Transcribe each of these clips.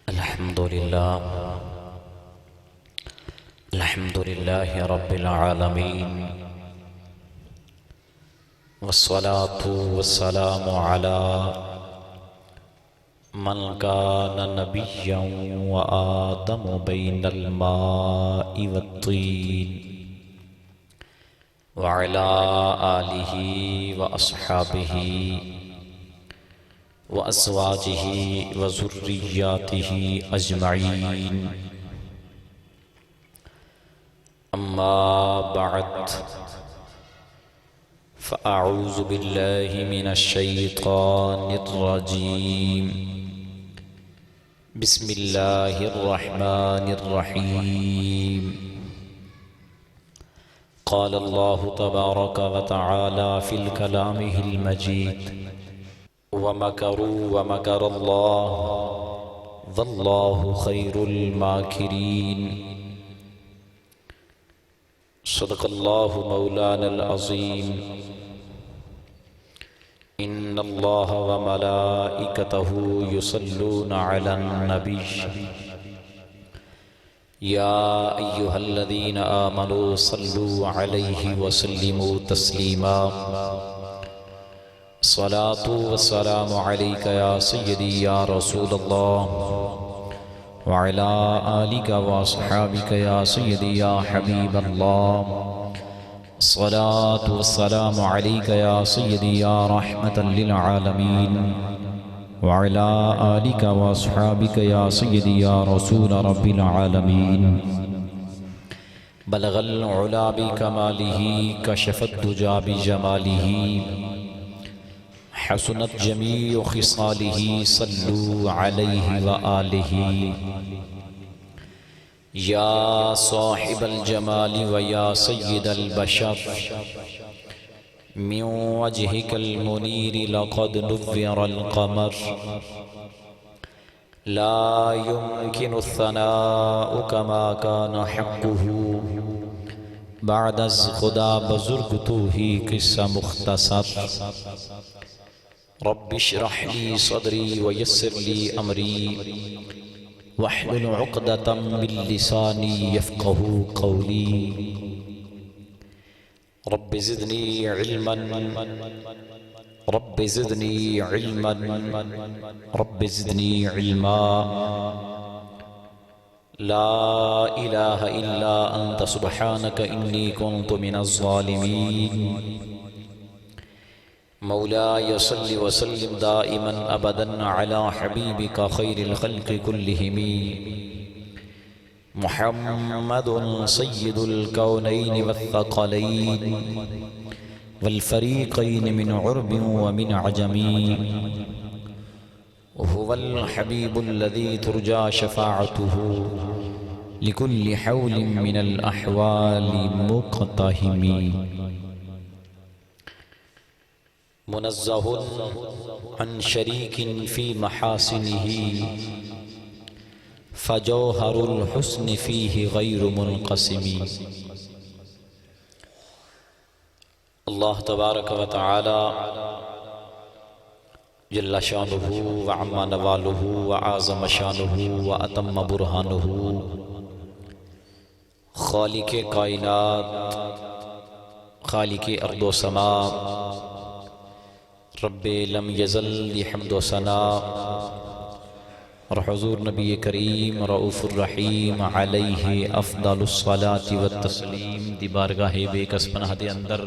الحمد لله رب العالمين، والصلاة والسلام على من كان نبيا وآدم بين الماء والطين، وعلى آله وأصحابه وأزواجه وذرياته أجمعين. أما بعد، فأعوذ بالله من الشيطان الرجيم. بسم الله الرحمن الرحيم. قال الله تبارك وتعالى في كلامه المجيد: ومكروا ومكر الله والله خير الماكرين. صدق الله مولانا العظيم. إن الله وملائكته يصلون على النبي يا أيها الذين آمنوا صلوا عليه وسلموا تسليما. الصلاة والسلام عليك يا سيدي يا رسول الله، وعلى آلك وأصحابك يا سيدي يا حبيب الله. الصلاة والسلام عليك يا سيدي يا رحمة للعالمين، وعلى آلك وأصحابك يا سيدي يا رسول رب العالمين. بلغ العلا بكماله، كشف الدجى بجماله، حسنت جميع خصاله، صلوا عليه وآله. يا صاحب الجمال ويا سيد البشر، من وجهك المنير لقد نور القمر. لا يمكن الثناء كما كان حقه، بعد از خدا بزرگ تو ہی قصہ مختصر. رب اشرح لي صدري ويسر لي أمري، واحلل عقدة من لساني يفقه قولي. رب زدني علما، رب زدني علما، رب زدني علما. لا إله إلا أنت سبحانك إني كنت من الظالمين. مولاي صل وسلم دائما أبدا على حبيبك خير الخلق كلهم، محمد سيد الكونين والثقلين والفريقين من عرب ومن عجم. هو الحبيب الذي ترجى شفاعته لكل حول من الأحوال مقتهم. منزه عن شريك في محاسنه، فجوهر الحسن فيه غير منقسم. اللہ تبارک و تعالی جل شانہ وعم نوالہ وعظم شانہ واتم برہانہ، خالق کائنات، خالق ارض و سماء، رب لم یزل حمد و ثناء، اور حضور نبی کریم رؤوف الرحیم علیہ افضل الصلاة والتسلیم دی بارگاہ بے کس پناہ دے اندر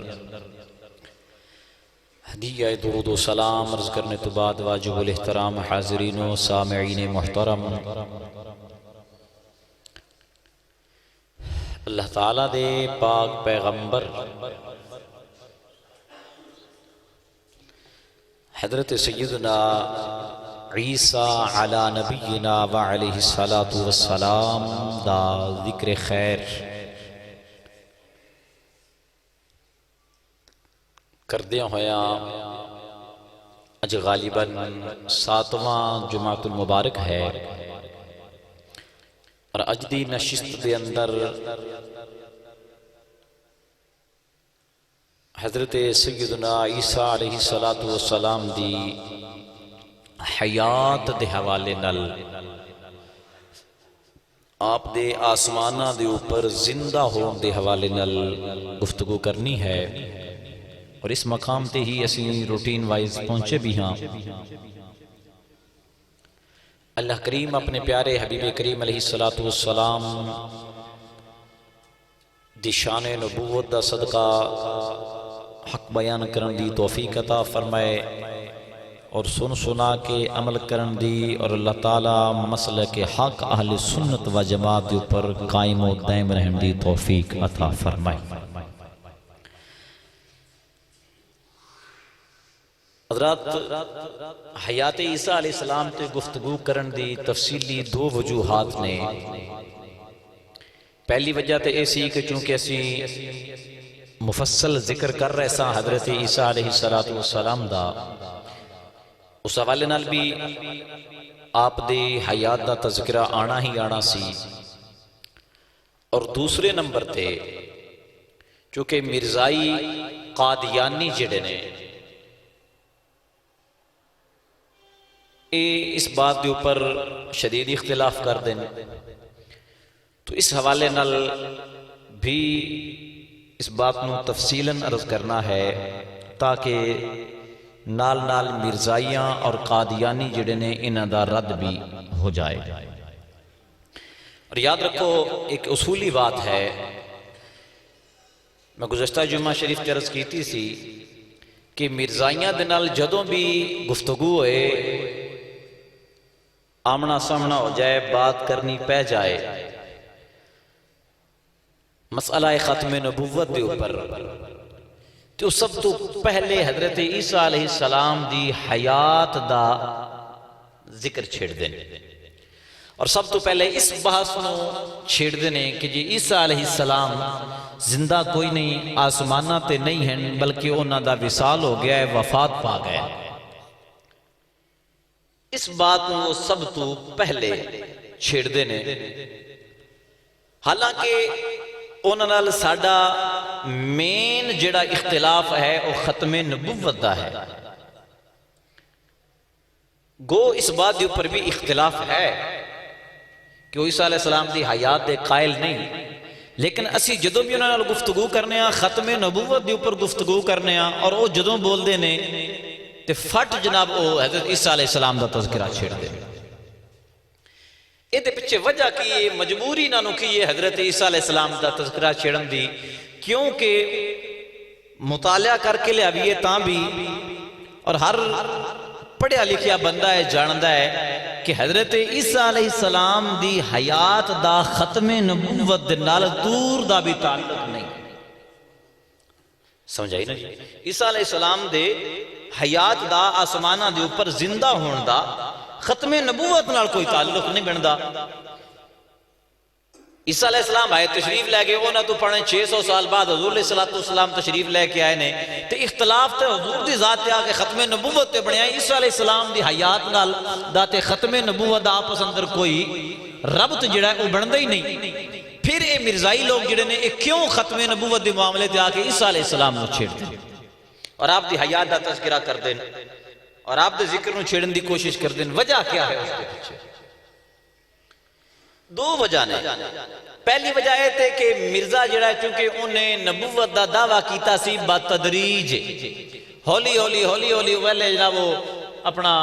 ہدیہ درود و سلام عرض کرنے تو بعد واجب الاحترام حاضرین و سامعین محترم، اللہ تعالیٰ دے پاک پیغمبر حضرت سیدنا عیسیٰ علی نبینا وعلیہ الصلاۃ والسلام دا ذکر خیر کردیا ہویا اج غالباً 7واں جمعۃ المبارک ہے، اور اج دی نشست دے اندر حضرت سیدنا عیسیٰ علیہ السلام دی حیات دے حوالے نال آپ دے آسمانہ دے اوپر زندہ ہون دے حوالے نال گفتگو کرنی ہے، اور اس مقام تے ہی اسی روٹین وائز پہنچے بھی ہاں۔ اللہ کریم اپنے پیارے حبیب کریم علیہ السلام دی شان نبوت دا صدقہ حق بیان کرن دی توفیق عطا فرمائے، اور سن سنا کے عمل کرن دی، اور اللہ تعالیٰ مسلک حق اہل سنت و جماعت دے اوپر قائم و دائم رہن دی توفیق عطا فرمائے۔ حضرات، حیات عیسیٰ علیہ السلام تے گفتگو کرن دی تفصیلی دو وجوہات نے۔ پہلی وجہ تے ایسی کہ چونکہ اسی مفصل ذکر کر رہے ساں حضرت عیسیٰ علیہ السلام دا، اس حوالے نال بھی آپ دے حیات دا تذکرہ آنا ہی آنا سی، اور دوسرے نمبر تے چونکہ مرزائی قادیانی جڑے نے اس بات کے اوپر شدید اختلاف کر دیں، تو اس حوالے نال بھی اس بات نو تفصیلاً عرض کرنا ہے تاکہ نال نال مرزائیاں اور قادیانی جڑے نے انہاں دا رد بھی ہو جائے۔ اور یاد رکھو، ایک اصولی بات ہے، میں گزشتہ جمعہ شریف تے عرض کیتی سی کہ مرزائیاں دے نال جدوں بھی گفتگو ہوئے، آمنا سامنا ہو جائے، بات کرنی پہ جائے مسئلہ ختم نبوت دے اوپر، تو سب تو پہلے حضرت عیسیٰ علیہ السلام دی حیات دا ذکر چھیڑ دینے، اور سب تو پہلے اس بحث نو چھیڑ دینے کہ جی عیسیٰ علیہ السلام زندہ کوئی نہیں، آسمانہ تے نہیں ہیں، بلکہ انہاں دا وصال ہو گیا ہے، وفات پا گئے۔ اس بات کو سب تو پہلے چھیڑ دینے، حالانکہ انہاں نال ساڈا مین جڑا اختلاف ہے وہ ختم نبوت دا ہے۔ گو اس بات دے اوپر بھی اختلاف ہے کہ وہ عیسیٰ علیہ السلام دی حیات دے قائل نہیں، لیکن اسی جدوں بھی انہاں نال گفتگو کرنے ہاں ختم نبوت دے اوپر گفتگو کرنے ہاں، اور وہ جدوں بول دے نے تے فٹ جناب وہ حضرت عیسیٰ علیہ السلام دا تذکرہ چھیڑ دے۔ یہ دے پچھے وجہ کی یہ مجبوری نہ کی یہ حضرت عیسیٰ علیہ السلام دا تذکرہ چھیڑن دی، کیونکہ مطالعہ کر کے لیا بھی یہ تاں بھی، اور ہر پڑھیا لکھیا بندہ ہے جاندا ہے کہ حضرت عیسیٰ علیہ السلام دی حیات دا ختم نبوت دے نال دور دا بھی تعلق نہیں۔ سمجھائی نا جی؟ عیسیٰ علیہ السلام دے حیات دا آسمانہ دے اوپر زندہ ہون دا ختم نبوت نال کوئی تعلق نہیں بندا۔ عیسیٰ علیہ السلام آئے تشریف لے گئے، انہاں تو پڑھیں 600 سال بعد حضور علیہ السلام تشریف لے کے آئے نے، تے اختلاف تے حضور دی ذات تے آکے ختم نبوت تے بنیا۔ عیسیٰ علیہ السلام دی حیات نال دا تے ختم نبوت دا آپس اندر کوئی ربط جڑا ہے وہ بندا ہی نہیں۔ پھر اے مرزائی لوگ جڑے نے اے کیوں ختم نبوت دے معاملے تے آکے عیسیٰ علیہ السلام نو چھیڑ دیں اور آپ دی حیات دا تذکرہ کر دیں اور آپ دے ذکر نو چھیڑن دی کوشش کر دیں؟ وجہ کیا ہے اس کے پیچھے؟ دو وجہ نے۔ پہلی وجہ ہے تے کہ مرزا جڑا ہے چونکہ انہیں نبوت دا دعویٰ کیتا سی بتدریج، ہولی ہولی ہولی ہولی ویلے جناب وہ اپنا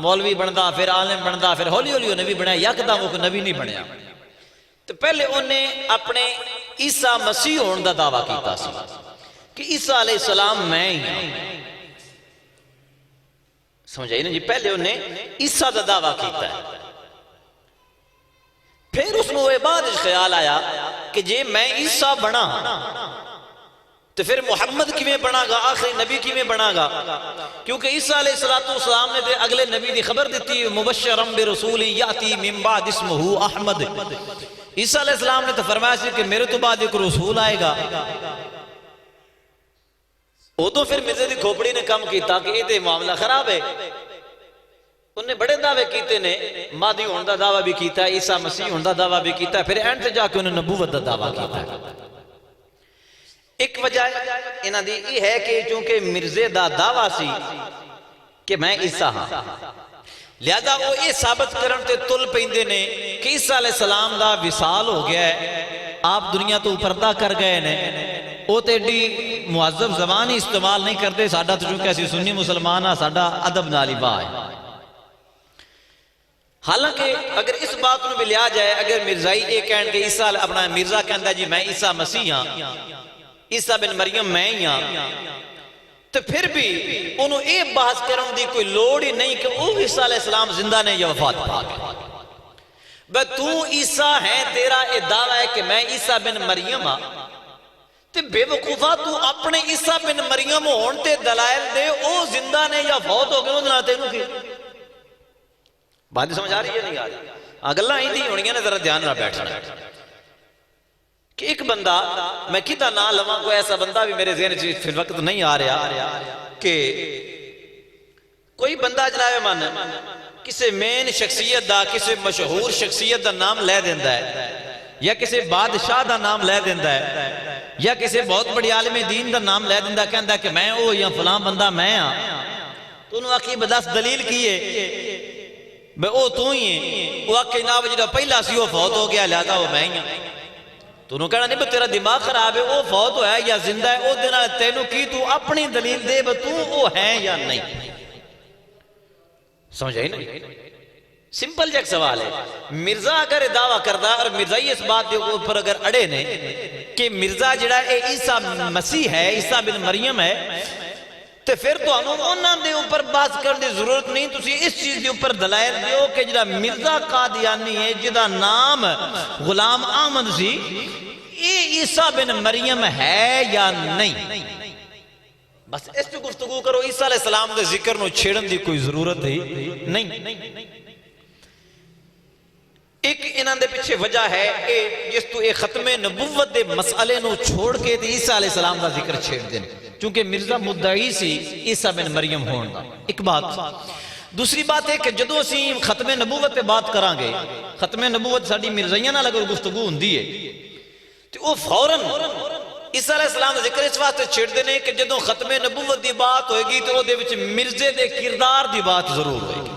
مولوی بندا، پھر عالم بندا، پھر ہولی ہولی وہ نبی بنیا، یکدم وہ نبی نہیں بنیا۔ تو پہلے انہیں اپنے عیسیٰ مسیح ہون دا دعویٰ کیتا سی کہ عیسیٰ علیہ السلام میں ہی ہوں۔ سمجھائی نا جی؟ پہلے انہیں عیسیٰ دا دعویٰ کیتا ہے، پھر اس کو بعد خیال آیا کہ جے میں عیسیٰ بنا تو پھر محمد کیویں بنا گا، آخری نبی کیویں بنا گا؟ کیونکہ عیسیٰ علیہ السلام نے تے اگلے نبی دی خبر دیتی، مبشرم برسول یاتی من بعد اسمہ احمد۔ عیسیٰ علیہ السلام نے تو فرمایا سی کہ میرے تو بعد ایک رسول آئے گا۔ وہ تو پھر مرزے دی کھوپڑی نے کم کیتا کہ یہ تے معاملہ خراب ہے۔ انہیں بڑے دعوے کیتے نے، مہدی ہون دا دعویٰ بھی کیتا ہے، عیسیٰ مسیح ہون دا دعویٰ بھی کیتا ہے، پھر اینڈ تے جا کے انہیں نبوت دا دعویٰ کیتا ہے۔ ایک وجہ انہاں دی یہ ہے کہ چونکہ مرزے دا دعویٰ سی کہ میں عیسیٰ ہاں، لہذا وہ یہ ثابت کرن تے تل پیندے نے کہ عیسیٰ علیہ السلام دا وصال ہو گیا ہے، آپ دنیا تو پردہ کر گئے نے، وہ تو ایڈی معذب زبان ہی استعمال نہیں کرتے، ساڈا تو چونکہ اسی سنی مسلمان ہاں، ساڈا ادب نال ہی با ہے۔ حالانکہ اگر اس بات میں بھی لیا جائے، اگر مرزائی یہ کہن کہ عیسیٰ اپنا مرزا کہندا جی میں عیسیٰ مسیح ہاں، عیسیٰ بن مریم میں ہی ہاں، تو پھر بھی انہوں یہ بحث کرن دی کوئی لوڑ ہی نہیں کہ وہ عیسیٰ علیہ السلام زندہ نے یا وفات پا گئے۔ بس تو عیسیٰ ہے، تیرا یہ دعویٰ ہے کہ میں عیسیٰ بن مریم ہاں، تے بے وقوفہ تو اپنے عیسیٰ بن مریم ہون تے دلائل دے او زندہ نے یا فوت ہو گئے انہوں نے تینوں کی بات سمجھ آ رہی ہے نہیں آ رہی؟ اگلا ہی دی ہونیاں نے ذرا دھیان نہ بیٹھنا کہ ایک بندہ، میں کتا نہ لواں کوئی ایسا بندہ بھی میرے ذہن فی الوقت نہیں آ رہا، کہ کوئی بندہ جناب من کسی مین شخصیت دا، کسی مشہور شخصیت دا نام لے دیندا ہے، یا کسی بادشاہ دا نام لے دیندا ہے، یا کسی بہت بڑی عالم دین دا نام لے دیندا کہندا کہ میں او یا فلاں بندہ میں ہاں، تو انہوں آکھی بدس دلیل کی ہے بے او تو ہی ہے، وہ آکھی نہ جڑا پہلا سی وہ فوت ہو گیا لہذا وہ میں ہی ہاں، تو انہوں کہنا نہیں بے تیرا دماغ خراب ہے، وہ فوت ہوا ہے یا زندہ ہے، او دینا تینوں کی تو اپنی دلیل دے بے تو وہ ہے یا نہیں۔ سمجھ آئی نہیں؟ سمپل جا ایک سوال ہے، مرزا اگر دعویٰ کردہ اور مرزائی اس بات کے اوپر اگر اڑے نے کہ مرزا جڑا اے عیسیٰ مسیح ہے، عیسیٰ بن مریم ہے، تو پھر تو انہوں دے اوپر بات کرنے دی ضرورت نہیں، تسی اس چیز دے اوپر دلائل دیو کہ جڑا مرزا قادیانی ہے جدا نام غلام احمد سی، یہ عیسیٰ بن مریم ہے یا نہیں؟ بس اس پہ گفتگو کرو، عیسیٰ علیہ السلام دے ذکر نو چھیڑن دی کوئی ضرورت ہی نہیں۔ ایک انہاں دے پیچھے وجہ ہے جس تو ایک ختم نبوت دے مسئلے نو چھوڑ کے عیسیٰ علیہ السلام دا ذکر چھیڑ دیں، چونکہ مرزا مدعی سی عیسیٰ بن مریم ہون دا، ایک بات۔ دوسری بات ہے کہ جدو اسی ختم نبوت پہ بات کران گے، ختم نبوت ساڑی مرزائیاں نہ لگر گفتگو ہوندی ہے، تو وہ فوراً عیسیٰ علیہ السلام دا ذکر اس واسطے چھیڑ دینے کہ جدو ختم نبوت دی بات ہوئے گی تو وہ دے وچ مرزے دے کردار دی بات ضرور ہوئے گی،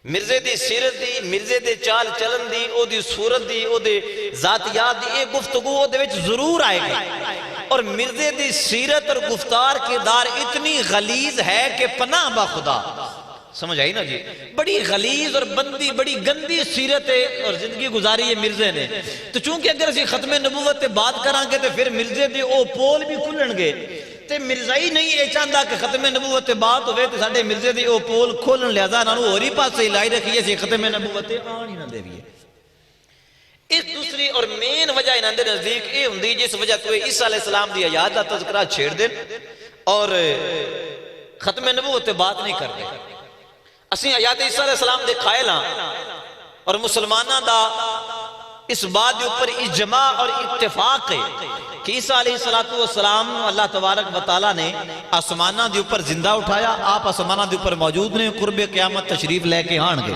مرزے دی سیرت دی، مرزے دے چال چلن دی، او دی صورت دی، او دے ذاتیات دی، ایک گفتگو او دے وچ ضرور آئے گا، اور مرزے دی سیرت اور گفتار کردار اتنی غلیظ ہے کہ پناہ با خدا، سمجھ آئی نا جی، بڑی غلیظ اور بندی، بڑی گندی سیرت اور زندگی گزاری ہے مرزے نے، تو چونکہ اگر اسی ختم نبوت تے بات کران گے تو پھر مرزے دے او پول بھی کھلن گے، تے مرزائی نہیں یہ چاہتا کہ ختم نبوت تے بات ہوئے تو ساڑھے مرزے دے او پول کھولن لہذا نہ ہو رہی پاس سے ہلائی رکھیے سی ختم نبوت تے آنی نہ دے بھی ہے۔ اس دوسری اور مین وجہ انہاں دے نزدیک یہ ہوندی جس وجہ تو عیسیٰ علیہ السلام دی حیات دا تذکرہ چھیڑ دیں اور ختم نبوت تے بات نہیں کر دیں۔ اسی حیات عیسیٰ علیہ السلام دے قائل ہاں اور مسلمانہ دا اس بات دے اوپر اجماع اور اتفاق ہے کہ عیسیٰ علیہ السلام اللہ تبارک و تعالیٰ نے آسمانہ دے اوپر زندہ اٹھایا، آپ آسمانہ دے اوپر موجود نے، قرب قیامت تشریف لے کے ہان گے۔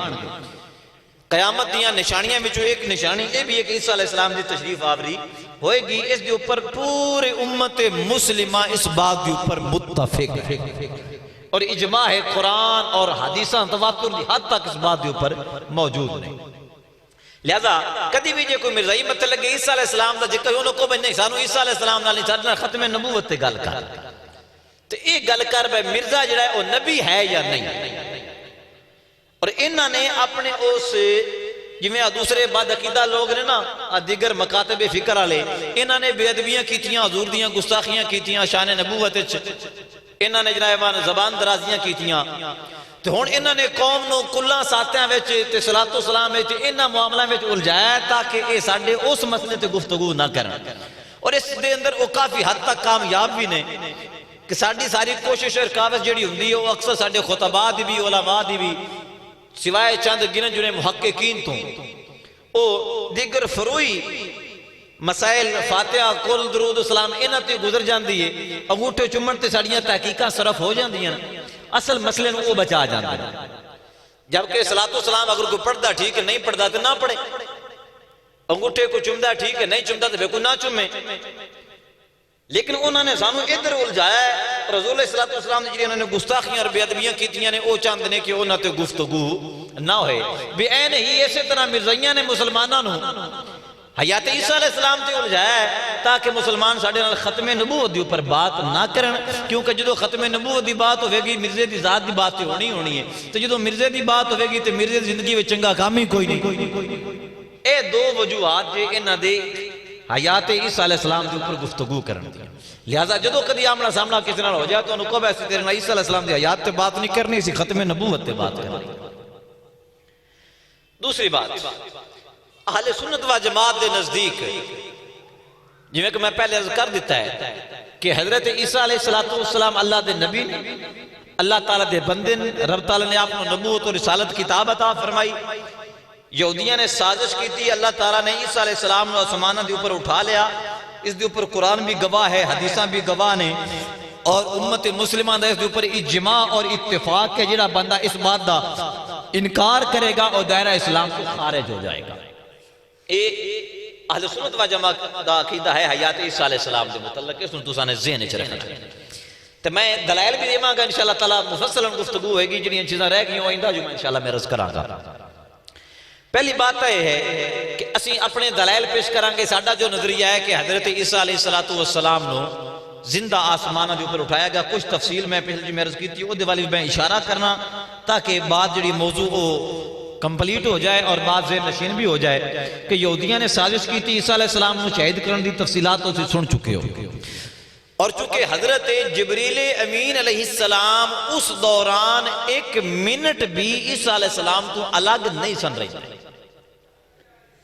قیامت دیاں نشانیاں میں جو ایک نشانی یہ بھی ہے کہ عیسیٰ علیہ السلام دی تشریف آوری ہوئے گی، اس دے اوپر پورے امت مسلمہ اس بات دے اوپر متفق ہے اور اجماع ہے، قرآن اور حدیثاں تواتر دی حد تک اس بات دے اوپر موجود نہیں۔ لہذا کدی بھی جے کوئی مرزائی مت لگے عیسیٰ علیہ السلام دا ذکر انہوں کو بننے سانو عیسیٰ علیہ السلام نال نہیں ختم نبوت تے گل کر، تو ایک گل کر بھائی مرزا جڑا ہے وہ نبی ہے یا نہیں، اور انہاں نے اپنے اس جویں دوسرے بعد عقیدہ لوگ نے نا دیگر مکاتب فکر والے، انہاں نے بے ادبیاں کیتیاں، حضور دیاں گستاخیاں کیتیاں شان نبوت وچ، انہاں نے جناب زبان درازیاں کیتیاں، تو ہن انہاں نے قوم نو کلاں ساتیاں وچ تے صلاۃ و سلام وچ انہاں معاملہ وچ الجھایا تاکہ اے ساڈے اس مسئلے تے گفتگو نہ کرن، اور اس دے اندر وہ کافی حد تک کامیاب بھی نے کہ ساڈی ساری کوشش اور کاوش جڑی ہوندی ہے وہ اکثر ساڈے خطباء دی بھی علماء دی بھی سوائے چند گنن جنے محققین تو او دیگر فروئی مسائل فاتحہ کل درود السلام انہاں تے گزر جاندی ہے، انگوٹھے چمن تے ساڑیاں تحقیقاں صرف ہو جاندیاں، اصل مسئلے نو وہ بچا جاندے ہیں، جبکہ صلاۃ و سلام اگر کوئی پڑھدا ٹھیک ہے، نہیں پڑھدا تو نہ پڑھے، انگوٹھے کو چمدا ٹھیک ہے، نہیں چمدا تو بے کو نہ چمے، لیکن انہوں نے سانو ادھر الجھایا ہے، رسول اللہ صلی اللہ علیہ وسلم نے جنہوں نے گستاخیاں اور بے ادبیاں کیتیاں نے وہ چاہتے ہیں کہ انہوں نے گفتگو نہ ہوئے بھی این ہی اسی طرح مرزائیاں نے مسلمانوں حیات عیسیٰ علیہ السلام تے الجھایا ہے تاکہ مسلمان ساڑھے نال ختم نبوت دی اوپر بات نہ کرن، کیونکہ جدو ختم نبوت دی بات ہوئے گی مرزے دی ذات دی بات ہونی ہے، تو جدو مرزے دی بات ہوئے گی تو مرزے دی زندگی میں چنگا کام ہی کوئی نہیں۔ اے دو وجوہات جے انہاں دے حیات عیسیٰ علیہ السلام دے اوپر گفتگو کرن دی، لہذا جدو کدی آمنا سامنا کسی نال ہو جائے تو انہوں کو ایسی تیرے نال عیسیٰ علیہ السلام دی حیات تے بات نہیں کرنی، اسی ختم نبوت تے بات کرنی۔ دوسری بات، اہل سنت و جماعت دے نزدیک جویں کہ میں پہلے عرض کر دیتا ہے کہ حضرت عیسیٰ علیہ السلام اللہ دے نبی، اللہ تعالیٰ دے بندے، رب تعالیٰ نے آپ کو نبوت اور رسالت کتاب عطا فرمائی۔ یہودیاں نے سازش کی تھی، اللہ تعالیٰ نے عیسیٰ علیہ السلام نے آسمانہ دے اوپر اٹھا لیا، اس دے اوپر قرآن بھی گواہ ہے، حدیثاں بھی گواہ نے، اور امت مسلمہ دا اس دے اوپر اجماع اور اتفاق ہے، جڑا بندہ اس بات دا انکار کرے گا اور دائرہ اسلام کو خارج ہو جائے گا۔ اہل سنت و جماعت دا عقیدہ ہے حیات عیسیٰ علیہ السلام دے متعلق، اس نے تو سانے ذہن چ رکھنا ہے۔ تو میں دلائل بھی دیواں گا انشاءاللہ تعالیٰ مفصل گفتگو ہوئے گی، جڑیاں چیزاں رہ گئی آئندہ جو میں انشاءاللہ میں عرض کراں گا۔ پہلی بات یہ ہے کہ اسی اپنے دلائل پیش کریں گے، ساڈا جو نظریہ ہے کہ حضرت عیسیٰ علیہ السلام نو زندہ آسمانہ دے اوپر اٹھایا گیا، کچھ تفصیل میں پہلے جو میں عرض کی تھی وہ والی میں اشارہ کرنا تاکہ بات جڑی موضوع کمپلیٹ ہو جائے اور بات ذہن نشین بھی ہو جائے کہ یہودیاں نے سازش کی تھی عیسیٰ علیہ السلام نو شہید کرن دی تفصیلات تو سن چکے ہو، اور چونکہ حضرت جبریل امین علیہ السلام اس دوران ایک منٹ بھی عیسیٰ علیہ السلام تو الگ نہیں سن رہی،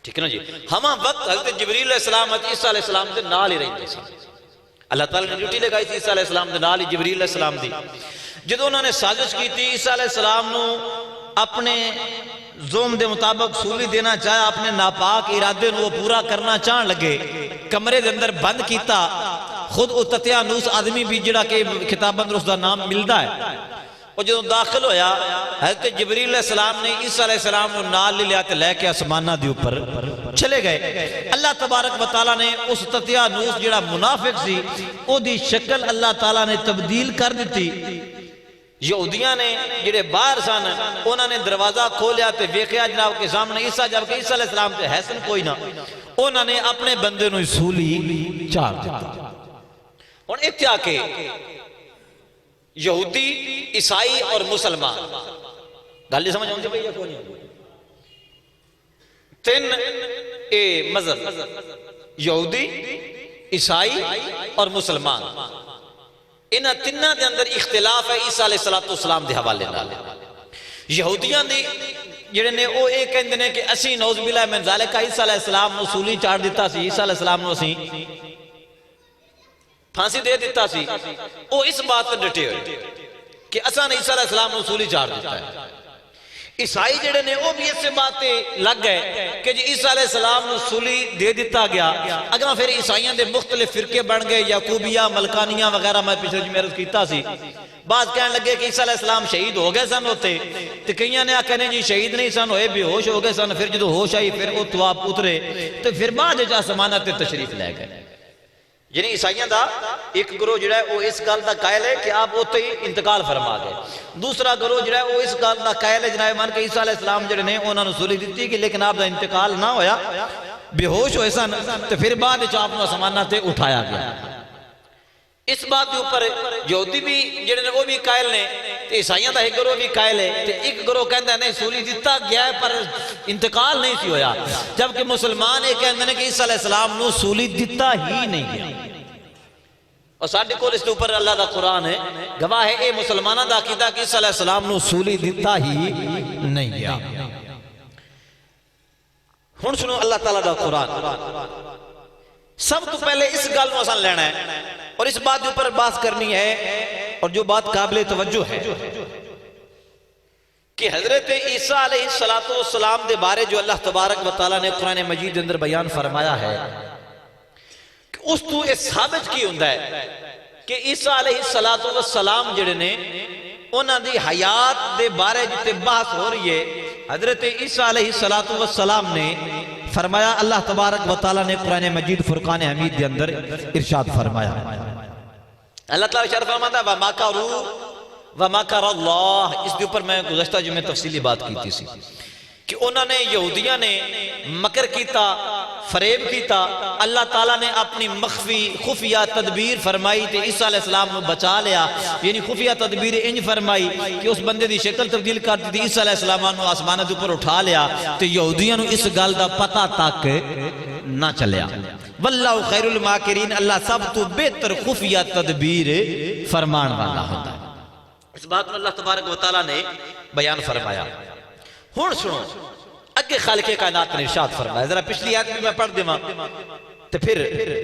ٹھیک ہے نا جی، ہمہ وقت حضرت جبریل علیہ السلام عیسیٰ علیہ السلام دے نال ہی رہتے ہیں۔ اللہ تعالیٰ نے ڈیوٹی لگائی تھی عیسیٰ علیہ السلام دے نال ہی جبریل علیہ السلام دی، جدو انہوں نے سازش کی تھی عیسیٰ علیہ السلام نو اپنے زوم دے مطابق سولی دینا چاہے، اپنے ناپاک ارادے نو وہ پورا کرنا چاہن لگے، کمرے دے اندر بند کیتا، خود تتیانوس آدمی بھی جڑا کہ کتاب اندر اس دا نام ملدا ہے، اور جدو داخل ہویا حضرت جبریل علیہ السلام نے عیسیٰ علیہ السلام نو نال لیا تے لے کے آسمانہ دے اوپر چلے گئے۔ اللہ تبارک و تعالیٰ نے اس تتیانوس جڑا منافق سی او دی شکل اللہ تعالیٰ نے تبدیل کر دیتی۔ یہودیاں نے جڑے باہر سن انہوں نے دروازہ کھولیا تے ویکھیا جناب کے سامنے عیسیٰ، جب کہ عیسیٰ علیہ السلام تے حسن کوئی نہ، انہوں نے اپنے بندے نو سولی چاڑ دیتا۔ اور اتیا کے یہودی، عیسائی اور مسلمان، گل سمجھ آؤں بھئی یا کوئی نہیں، تین مذہب یہودی، عیسائی اور مسلمان، انہاں تیناں دے اندر اختلاف ہے عیسیٰ علیہ السلام دے حوالے نال۔ یہودیاں دی جڑے نے او ایک کہندے نے کہ اسی نعوذ باللہ من ذالک عیسیٰ علیہ السلام نو سولی چاڑ دیتا سی، عیسیٰ علیہ السلام نو اسی پھانسی دے دیتا سی، او اس بات پر ڈٹے ہوئے کہ اساں نے عیسیٰ علیہ السلام نو سولی چاڑ دیتا ہے۔ عیسائی جڑے نے وہ بھی اس سے باتیں لگ گئے کہ جی عیسیٰ علیہ السلام نو سولی دے دیتا گیا، اگر پھر عیسائیاں دے مختلف فرقے بن گئے، یعقوبیہ، ملکانیہ وغیرہ، میں پچھلے جو میرے کیتا سی، بعض کہنے لگے کہ عیسیٰ علیہ السلام شہید ہو گئے سن ہوتے، تو کئیاں نے کہنے جی شہید نہیں سن ہوئے، بے ہوش ہو گئے سن، پھر جدو ہوش آئی پھر وہ تو آپ اترے، تو پھر بعد جا آسمانہ تے تشریف لے گئے۔ یعنی عیسائیاں دا ایک گروہ جڑا ہے وہ اس گل دا قائل ہے کہ آپ اوتے ہی انتقال فرما گئے، دوسرا گروہ جڑا ہے وہ اس گل دا قائل ہے جناب مان کہ عیسیٰ علیہ السلام جڑے نے انہاں نو سولی دتی کہ لیکن آپ دا انتقال نہ ہویا، بے ہوش ہوئے سن، تو پھر بعد وچ آپ نو آسمانہ تے اٹھایا گیا۔ اس بات کے اوپر یہودی بھی جڑے نے وہ بھی قائل نے، تے عیسائیاں دا ایک گروہ بھی قائل ہے، تے ایک گروہ کہندا ہے نہیں سولی دتا گیا ہے پر انتقال نہیں سی ہویا، جبکہ مسلمان یہ کہندے ہیں کہ عیسیٰ علیہ السلام نو سولی دتا ہی نہیں گیا۔ اور ساڈے کول اس کے اوپر اللہ دا قرآن ہے، گواہ ہے اے مسلمانہ دا عقیدہ کہ عیسیٰ علیہ السلام نو سولی دتا ہی نہیں گیا۔ ہن سنو اللہ تعالیٰ دا قرآن، سب تو پہلے اس گل نو اساں لینا ہے اور اس بات کے اوپر بات کرنی ہے، اور جو بات قابل توجہ ہے کہ حضرت عیسیٰ علیہ السلام دے بارے جو اللہ تبارک و تعالیٰ نے قرآن مجید کے اندر بیان فرمایا ہے، اس تو یہ ثابت کی ہوندہ ہے کہ عیسیٰ علیہ السلام جڑے نے انہاں دی حیات دے بارے جتے بحث ہو رہی ہے، حضرت عیسیٰ علیہ السلام نے فرمایا، اللہ تبارک و تعالیٰ نے قرآن مجید فرقان حمید دے اندر ارشاد فرمایا، اللہ تعالیٰ ارشاد فرماتا ہے وَمَا كَرُوا وَمَكَرَ اللَّهِ، اس کے اوپر میں گزشتہ جمعے تفصیلی بات کی تھی کہ انہوں نے یہودیاں نے مکر کیتا، فریب کیتا، اللہ تعالیٰ نے اپنی مخفی خفیہ تدبیر فرمائی تے عیسیٰ علیہ السلام نے بچا لیا، یعنی خفیہ تدبیر انج فرمائی کہ اس بندے دی شکل تبدیل کر دی، عیسیٰ علیہ السلام نے آسمانہ دے اوپر اٹھا لیا تے یہودیاں نے اس گل دا پتہ تک نہ چلیا۔ واللہ خیر الماکرین، اللہ سب تو بہتر خفیہ تدبیر فرمان والا ہوتا ہے۔ اس بات میں اللہ تبارک و تعالیٰ نے بیان فرمایا۔ ہون سنو اگے خالق کائنات نے ارشاد فرمایا، ذرا پچھلی آیت بھی میں پڑھ دیواں تے پھر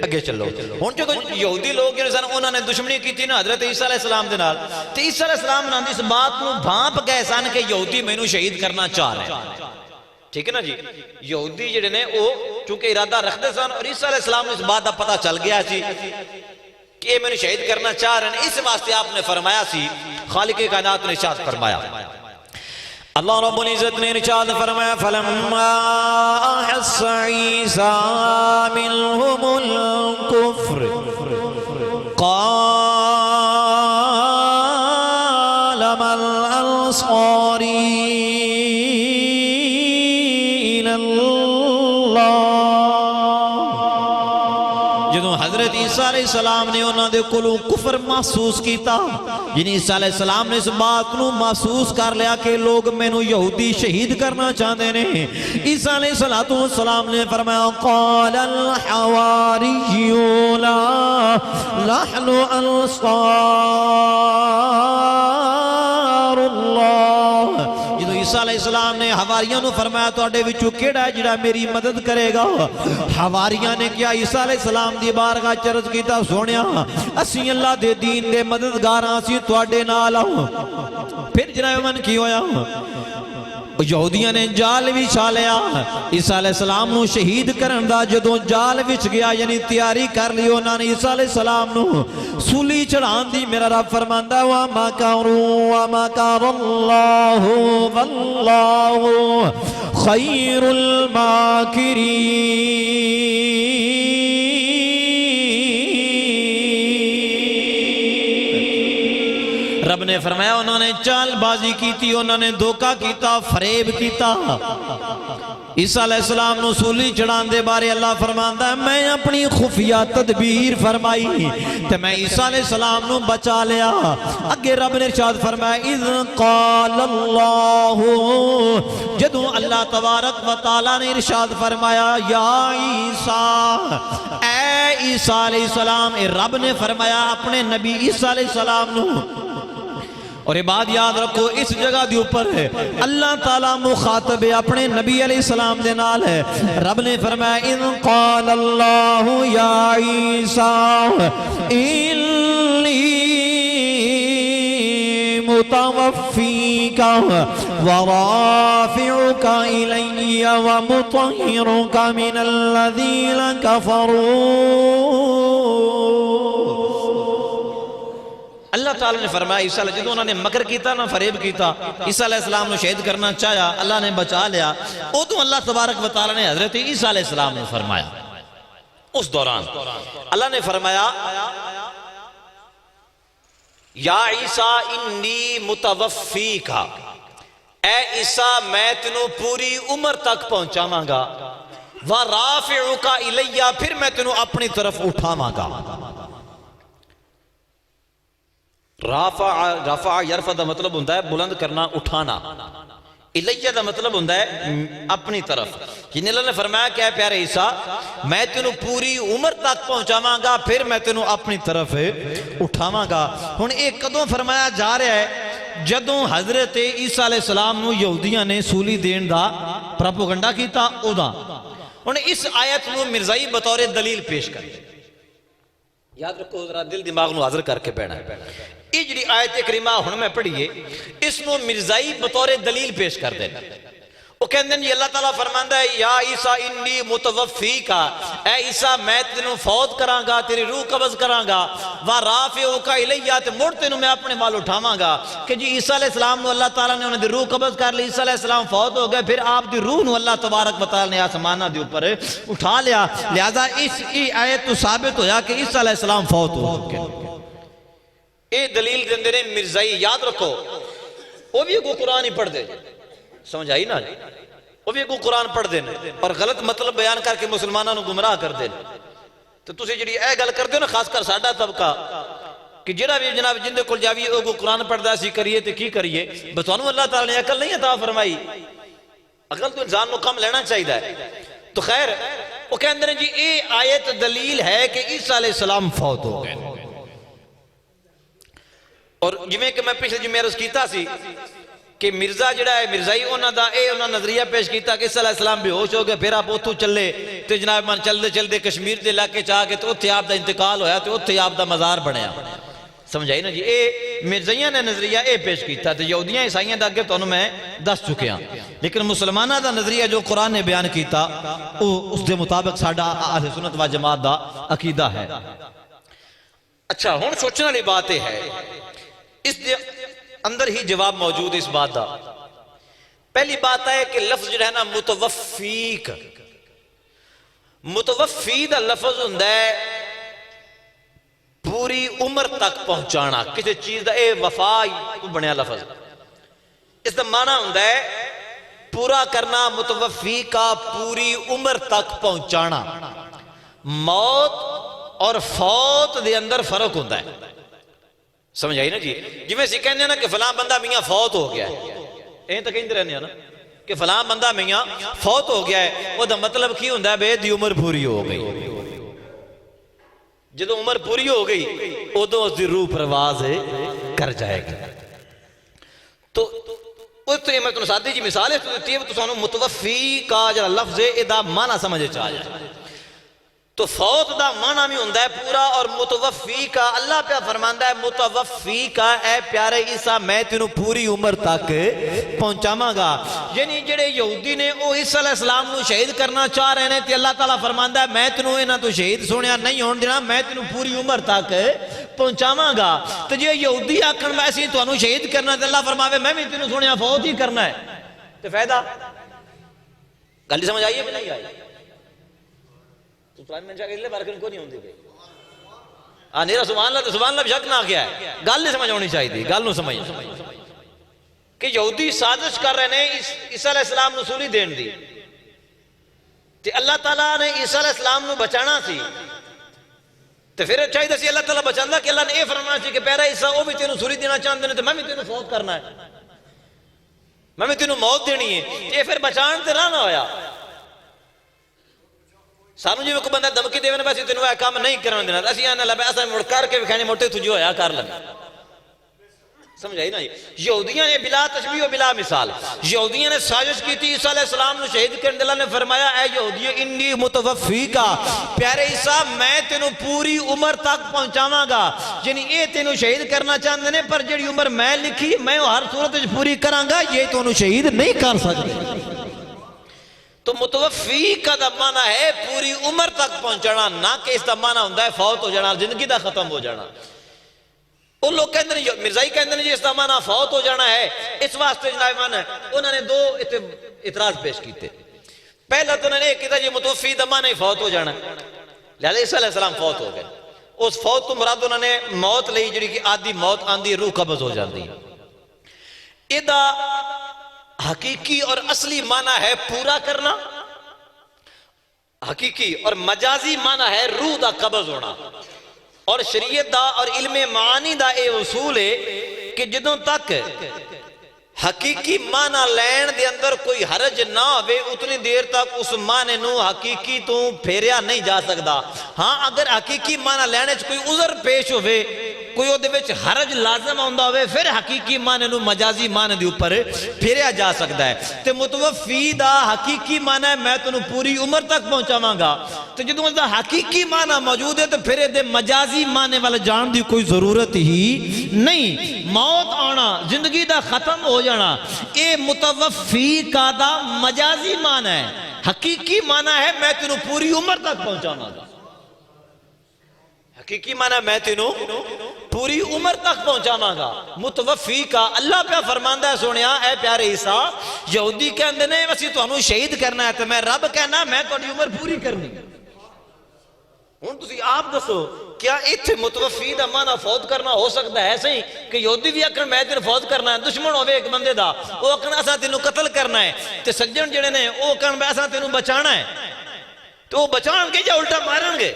اگے چلو۔ ہون جو یہودی لوگ انہوں نے دشمنی کی تھی نا حضرت عیسیٰ علیہ السلام دے نال، تے عیسیٰ علیہ السلام نے اس بات کو بھانپ گئے سن کہ یہودی مینوں شہید کرنا چاہ رہے ہیں، ٹھیک ہے نا جی۔ یہودی جڑے نے وہ چونکہ ارادہ رکھتے سن، اور عیسیٰ علیہ السلام نے اس بات کا پتہ چل گیا سی کہ یہ مینوں شہید کرنا چاہ رہے ہیں، اس واسطے آپ نے فرمایا سی، خالق کائنات نے ارشاد فرمایا، اللہ رب العزت نے ارشاد فرمایا فَلَمَّا أَحَسَّ عِيسَىٰ مِنْهُمُ الْكُفْرِ قَالَ مَنْ أَنصَارِي إِلَى اللَّهِ۔ جدوں حضرت عیسیٰ علیہ السلام نے انہوں دے کلوں کفر محسوس کیتا، یعنی عیسیٰ علیہ السلام نے اس بات کو محسوس کر لیا کہ لوگ مینوں یہودی شہید کرنا چاہتے ہیں، عیسیٰ علیہ السلام نے فرمایا قال الحواریون نحن انصار اللہ۔ جدو عیسیٰ علیہ السلام نے حواریوں نے فرمایا تواڈے وچوں کیڑا ہے جڑا میری مدد کرے گا؟ حواریاں نے کیا عیسیٰ علیہ السلام دی بارگاہ چرج کیتا، سونیا اسی اللہ دے دین دے مددگاراں اسی تواڈے نال آؤ۔ پھر جناب من کی ہویا؟ یہودیاں نے جال وچھا لیا، عیسیٰ علیہ السلام نو شہید کرن دا جدوں جال وچ گیا، یعنی تیاری کر لی انہاں نے عیسیٰ علیہ السلام نو سولی چڑھان دی، میرا رب فرماندا وَمَكَرُوا وَمَكَرَ اللَّهُ وَاللَّهُ خَيْرُ الْمَاكِرِينَ۔ رب نے فرمایا انہوں نے چال بازی کی تھی، انہوں نے دھوکہ کیتا، فریب کیتا۔ عیسیٰ علیہ السلام نو سولی چڑھان دے بارے اللہ فرماندا ہے میں اپنی خفیہ تدبیر فرمائی تے میں عیسیٰ علیہ السلام نو بچا لیا۔ اگے رب نے ارشاد فرمایا اذ قال اللہ، جدوں اللہ تبارک و تعالیٰ نے ارشاد فرمایا یا عیسیٰ، اے عیسیٰ علیہ السلام، رب نے فرمایا اپنے نبی عیسیٰ علیہ السلام نو، اور یہ بات یاد رکھو اس جگہ دی اوپر ہے اللہ تعالیٰ مخاطب اپنے نبی علیہ السلام دے نال ہے۔ رب نے فرمایا اذ قال اللہ یا عیسیٰ انی متوفیک ورافعک الی ومطہرک من الذین کفروا۔ اللہ تعالیٰ نے فرمایا عیسیٰ علیہ جدو انہوں نے مکر کیتا نا، فریب کیتا، عیسیٰ علیہ السلام نے شہید کرنا چاہیا، اللہ نے بچا لیا۔ تو اللہ تبارک و تعالیٰ نے حضرت عیسیٰ علیہ السلام نے فرمایا، اس دوران اللہ نے فرمایا یا عیسیٰ انی متوفیک، اے عیسیٰ میں تینوں پوری عمر تک پہنچاواں گا، وَرَافِعُكَ إِلَيَّ، پھر میں تینوں اپنی طرف اٹھاواں گا۔ رافع یرفع دا مطلب ہوندہ ہے بلند کرنا، اٹھانا، الیہ دا مطلب ہوندہ ہے اپنی طرف۔ یعنی اللہ نے فرمایا کہ اے پیارے عیسیٰ میں تینوں پوری عمر تک پہنچاواں گا، پھر میں تینوں اپنی طرف اٹھاواں گا۔ ہن ایک قدوں فرمایا جا رہا ہے جدوں حضرت عیسیٰ علیہ السلام نو یہودیاں نے سولی دین دا پراپوگنڈا کیتا اودا۔ ہن اس آیت نو مرزائی بطور دلیل پیش کر، یاد رکھو ذرا دل دماغ نو حاضر کر کے بیٹھنا ہے۔ یہ جڑی آیت کریمہ ہن میں پڑھیے اس نو مرزائی بطور دلیل پیش کر دینا۔ وہ کہندے ہیں اللہ تعالیٰ فرماندا ہے یا عیسیٰ انی متوفیک، اے عیسیٰ میں تینوں فوت کراں گا، تیری روح قبض کراں گا، وَرَافِعُكَ إِلَيَّ، تے مڑ تینوں میں اپنے وال اٹھاواں گا۔ کہ جی عیسیٰ علیہ السلام نو اللہ تعالیٰ نے انہیں دی روح قبض کر لی، عیسیٰ علیہ السلام فوت ہو گئے، پھر آپ دی روح نو اللہ تبارک و تعالیٰ نے آسمانہ دی اوپر اٹھا لیا۔ لہذا اس آیت تو ثابت ہویا کہ عیسیٰ علیہ السلام فوت ہو چکے۔ یہ دلیل دیندے نے مرزائی، یاد رکھو وہ بھی کوئی قرآن ہی پڑھ دے، سمجھ آئی نا، وہ بھی کوئی قرآن پڑھ دے اور غلط مطلب بیان کر کے مسلمانوں گمراہ کر دے. تو تسی جڑی اے گل کردے ہو نا، خاص کر ساڈا طبقہ کہ جڑا بھی جناب جن دے کول جاوی او قرآن پڑھدا اسی کریے تے کی کریے، بس تانوں اللہ تعالی نے عقل نہیں عطا فرمائی. عقل تو انسان کو کم لینا چاہیے. تو خیر وہ کہندے نے جی اے آیت دلیل ہے کہ عیسیٰ علیہ السلام فوت ہو گئے. اور جویں کہ میں پچھلے جمعے عرض کیتا سی کہ مرزا جڑا ہے مرزائی انہاں نظریہ پیش کیتا کہ عیسیٰ علیہ السلام بے ہوش ہو گئے، پھر آپ اتھوں چلے تو جناب من چلدے چلدے کشمیر دے علاقے چاہ کے تو اتھے آپ دا انتقال ہویا تو اتھے آپ دا مزار بنیا. سمجھائی نا جی، اے مرزائیاں نے نظریہ اے پیش کیتا تو یہودیاں عیسائیاں دا اگے تو انہوں میں دس چکے ہیں، لیکن مسلمانہ دا نظریہ جو قرآن نے بیان کیتا اس دے مطابق ساڈا اہل سنت و جماعت دا عقیدہ ہے. اچھا ہن سوچنے والی بات ہے، اس دے اندر ہی جواب موجود ہے اس بات دا. پہلی بات ہے کہ لفظ جو ہے نا متوفیق، متوفی دا لفظ ہوندا ہے پوری عمر تک پہنچانا کسی چیز دا، اے وفا کو بنیا لفظ. اس دا معنی ہوندا ہے پورا کرنا، متوفی کا پوری عمر تک پہنچانا. موت اور فوت دے اندر فرق ہوندا ہے، سمجھ آئی نا جی. جی میں کہنے ہیں نا کہ فلاں بندہ میاں فوت ہو گیا ہے، یہ تو کہتے رہنے ہیں نا کہ فلاں بندہ میاں فوت ہو گیا ہے، وہ دا مطلب کی ہوندا ہے بے دی عمر پوری ہو گئی. جدو عمر پوری ہو گئی ادو اس دی روح پرواز کر جائے گی. تو اس تو یہ میں تنہوں ساتھ دی جی مثال ہے تو دیتی ہے تو سانو متوفی کا جو لفظ ہے ادا معنی سمجھے چاہ جائے. تو فوت دا معنی بھی ہوندہ ہے پورا، اور متوفی کا اللہ پہ فرماندہ ہے متوفی کا اے پیارے عیسیٰ میں تینوں پوری عمر تک پہنچاواں گا. یعنی جڑے یہودی نے وہ عیسیٰ علیہ السلام نو شہید کرنا چاہ رہے ہیں تے اللہ تعالیٰ فرماندہ ہے میں تینوں انہاں تو شہید سنیا نہیں ہون دینا، میں تینوں پوری عمر تک پہنچاواں گا. تو جے یہودی آکھن میں ایسی تو شہید کرنا تے اللہ فرماوے میں بھی تینوں سنیا فوت ہی کرنا ہے، تو فائدہ گل سمجھ آئیے بھی نہیں آئی؟ تو قرآن میں چاہے لے بارکن کو نہیں ہوندی گئی نیرہ سبحان اللہ بشک نہ کیا ہے. گل نہیں سمجھ ہونی چاہیے تھی، گل نو سمجھ کہ یہودی سازش کر رہے ہیں عیسیٰ علیہ السلام نصولی دین دی تے اللہ تعالیٰ نے عیسیٰ علیہ السلام نو بچانا سی. تو پھر چاہیے سی اللہ تعالیٰ بچاندہ کہ اللہ نے یہ فرمانا سی کہ پیرا عیسیٰ وہ بھی تینوں نصولی دینا چاہتے ہیں تو میں بھی تینوں فوت کرنا ہے، میں بھی تینوں موت دینی ہے. یہ پھر بچان تے نہ ہویا. سانو جی کو بندہ دمکی دے ویسے تینوں اے کام نہیں کرنا دینا، اسی آنے لبے ایسا مڑ کر کے کھانے موٹے تجھے ہویا کر لگا. سمجھائی نا یہودیاں نے بلا تشبیہ و بلا مثال یہودیاں نے سازش کی تھی عیسیٰ علیہ السلام نے شہید کرنے اللہ نے فرمایا اے یہودی انی متوفی کا پیارے عیسیٰ میں تینوں پوری عمر تک پہنچاواں گا. یعنی یہ تینوں شہید کرنا چاہتے ہیں پر جڑی عمر میں لکھی میں ہر صورت پوری کراں گا، یہ تینوں شہید نہیں کر سکتے. تو متوفی کا دا معنی ہے پوری عمر تک پہنچانا، نہ کہ اس دا معنی ہوندہ ہے فوت ہو جانا، زندگی دا ختم ہو جانا. ان لوگ کہتے ہیں مرزائی کہتے ہیں جی اس دا معنی فوت ہو جانا ہے. اس واسطے جناب معنی انہوں نے دو اعتراض پیش کیتے. پہلا تو انہوں نے ایک کہتا جی متوفی دا معنی فوت ہو جانا، لہذا عیسیٰ علیہ السلام فوت ہو گئے. اس فوت تو مراد انہوں نے موت لئی جڑی کہ آدھی موت آندھی روح قبض ہو جاتی. ادا حقیقی اور اصلی معنی ہے پورا کرنا، حقیقی اور مجازی معنی ہے روح دا قبض ہونا. اور شریعت دا اور علم معانی دا اے اصول ہے کہ جدوں تک حقیقی معنی لین دے اندر کوئی حرج نہ ہوئے اتنی دیر تک اس معنی نو حقیقی تو پھیریا نہیں جا سکتا. ہاں اگر حقیقی معنی لینے کوئی عذر پیش ہوئے، کوئی وہ دے وچ حرج لازم ہوندہ ہوئے، پھر حقیقی معنی نو مجازی معنی دے اوپر پھیریا جا سکتا ہے. تے متوفی دا حقیقی معنی ہے میں تنوں پوری عمر تک پہنچاواں گا. تو جدوں اس دا حقیقی معنی موجود ہے تو پھر دے مجازی معنی والا جان دی کوئی ضرورت ہی نہیں. موت آنا، زندگی دا ختم ہو جانا، اے متوفی کا دا مجازی معنی ہے. حقیقی معنی ہے میں تنوں پوری عمر تک پہنچاواں گا. حقیقی معنی میں تینوں پوری عمر تک پہنچاواں گا. متوفی کا اللہ پہ فرماندہ ہے سونیا اے پیارے عیسیٰ یہودی کہندے نے ویسے تانوں شہید کرنا ہے تو میں رب کہنا میں تہاڈی عمر پوری کرنی. ہوں تسی آپ دسو کیا ایتھے متوفی دا معنی فوت کرنا ہو سکتا ہے ایسے ہی کہ یہودی بھی آکھن میں تینوں فوت کرنا ہے، دشمن ہوئے ایک بندے دا وہ آکھن ایسا تینوں قتل کرنا ہے، تے سجن جڑے نے وہ آکھن ایسا تینوں بچانا ہے، تو وہ بچان گے یا الٹا مارن گے؟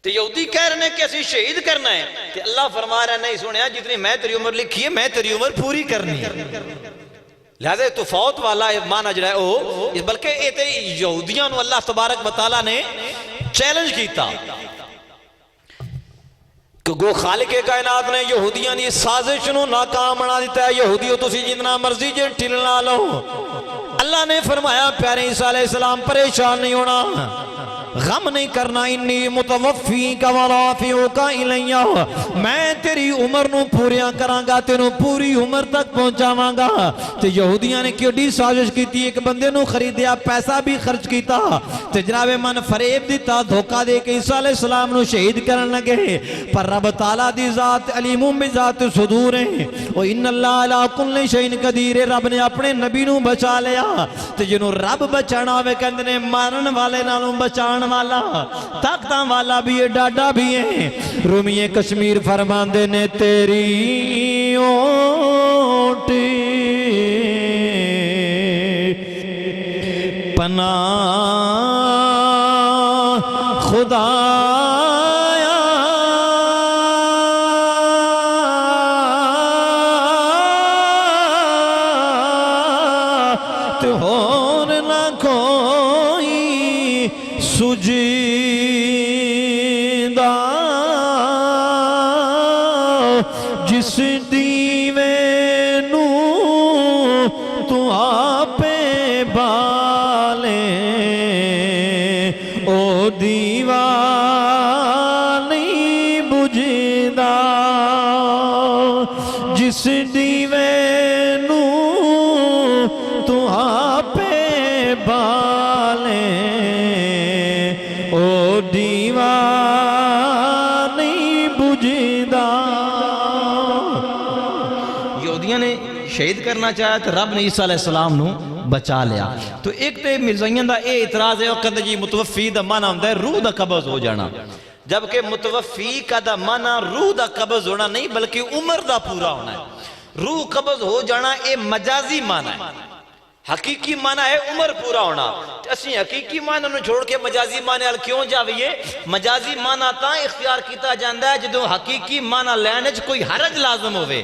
تے یہودی کہہ رہے ہیں کہ اسی شہید کرنا ہے، تے اللہ فرما رہا ہے نہیں سنیا جتنی میں تیری عمر لکھی ہے میں تیری عمر پوری کرنی ہے، لہذا تو فوت والا معنی جڑا ہے او بلکہ یہ تے یہودیاں نو اللہ تبارک و تعالیٰ نے چیلنج کیتا کہ گو خالق کائنات نے یہودیاں دی سازش نو ناکام بنا دیتا ہے، یہودیوں تسی جتنا مرضی جن ٹلنا لو۔ اللہ نے فرمایا پیارے عیسیٰ علیہ السلام پریشان نہیں ہونا، غم نہیں کرنا، انی متوفی کا ورافعو کا الیہ، میں تیری عمر نو پوریاں کرانگا، تینوں پوری عمر تک پہنچاواں گا۔ تے یہودیاں نے کیڑی سازش کی تھی، ایک بندے نو خریدیا، پیسہ بھی خرچ کیتا، تے جناب من فریب دیتا، دھوکہ دے کے عیسیٰ علیہ السلام نو شہید کرن لگے، پر رب تعالیٰ دی ذات علیم بذات صدور ہیں، وَإِنَّ اللَّهَ عَلَىٰ كُلِّ شَيْءٍ قَدِيرٌ، رب نے اپنے نبی نو بچا لیا، تے جنہوں رب بچانا ہوئے کہندے نے مارن والے نالوں بچان والا، طاقتاں والا بھی ہے، ڈاڈا بھی ہے۔ رومی کشمیر فرماندے نے تیری اونٹی پناہ خدایا، تو ہور نہ کوئی سجیدہ، جس دیوے نو تو آپے بالے، او دیوا نہیں بجھدا، جس دیوے نو تو آپے بالے، او دیوا نہیں بجھدا۔ یہودیاں نے شہید کرنا چاہا تو رب نے عیسیٰ علیہ السلام نو بچا لیا۔ تو ایک تے مرزائیاں دا اے اعتراض ہے، وہ کہتے جی متوفی دا معنی ہوتا ہے روح دا قبض ہو جانا، جبکہ متوفی کا دا معنی روح دا قبض ہونا نہیں بلکہ عمر دا پورا ہونا ہے۔ روح قبض ہو جانا اے مجازی معنی ہے، حقیقی معنی ہے عمر پورا ہونا۔ اسی حقیقی معنی نو چھوڑ کے مجازی معنی حال کیوں جاویے؟ مجازی معنی تاں اختیار کیتا جاندہ ہے جدو حقیقی معنی لینج کوئی حرج لازم ہوئے،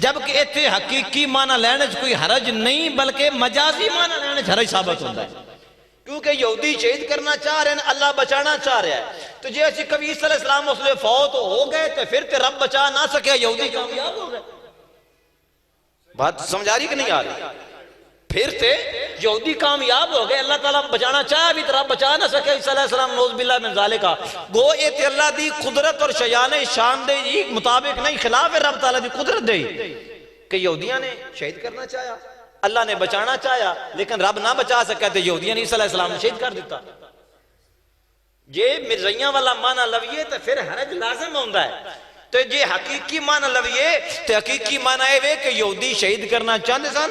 جبکہ ایتھے حقیقی معنی لینج کوئی حرج نہیں بلکہ مجازی معنی لینج حرج ثابت ہوتا ہے، کیونکہ یہودی شہید کرنا چاہ رہے ہیں، اللہ بچانا چاہ رہا ہے۔ تو جی اسی کبھی عیسیٰ علیہ السلام اس لئے فوت ہو گئے تو پھر تے رب بچا نہ سکے، یہودی کامیاب ہو گئے۔ بات سمجھا رہی کہ نہیں آ رہی؟ پھر تے یہودی کامیاب ہو گئے، اللہ تعالیٰ بچانا چاہا بھی طرح بچا نہ سکے عیسیٰ علیہ السلام نوز باللہ من ذالکہ، گو یہ تے اللہ دی قدرت اور شیان شان دے جی مطابق نہیں، خلاف رب تعالیٰ دی قدرت دے کہ یہودیاں نے شہید کرنا چاہیا، اللہ نے بچانا چاہیا لیکن رب نہ بچا سکے تو یہودیاں نے عیسیٰ علیہ السلام نے شہید کر دیتا۔ یہ مرزائیاں والا معنی لویے تو پھر حرج لازم ہوندہ ہے، تو یہ حقیقی معنی لویے تو حقیقی معنی ہے کہ یہودی شہید کرنا چاہتے سن،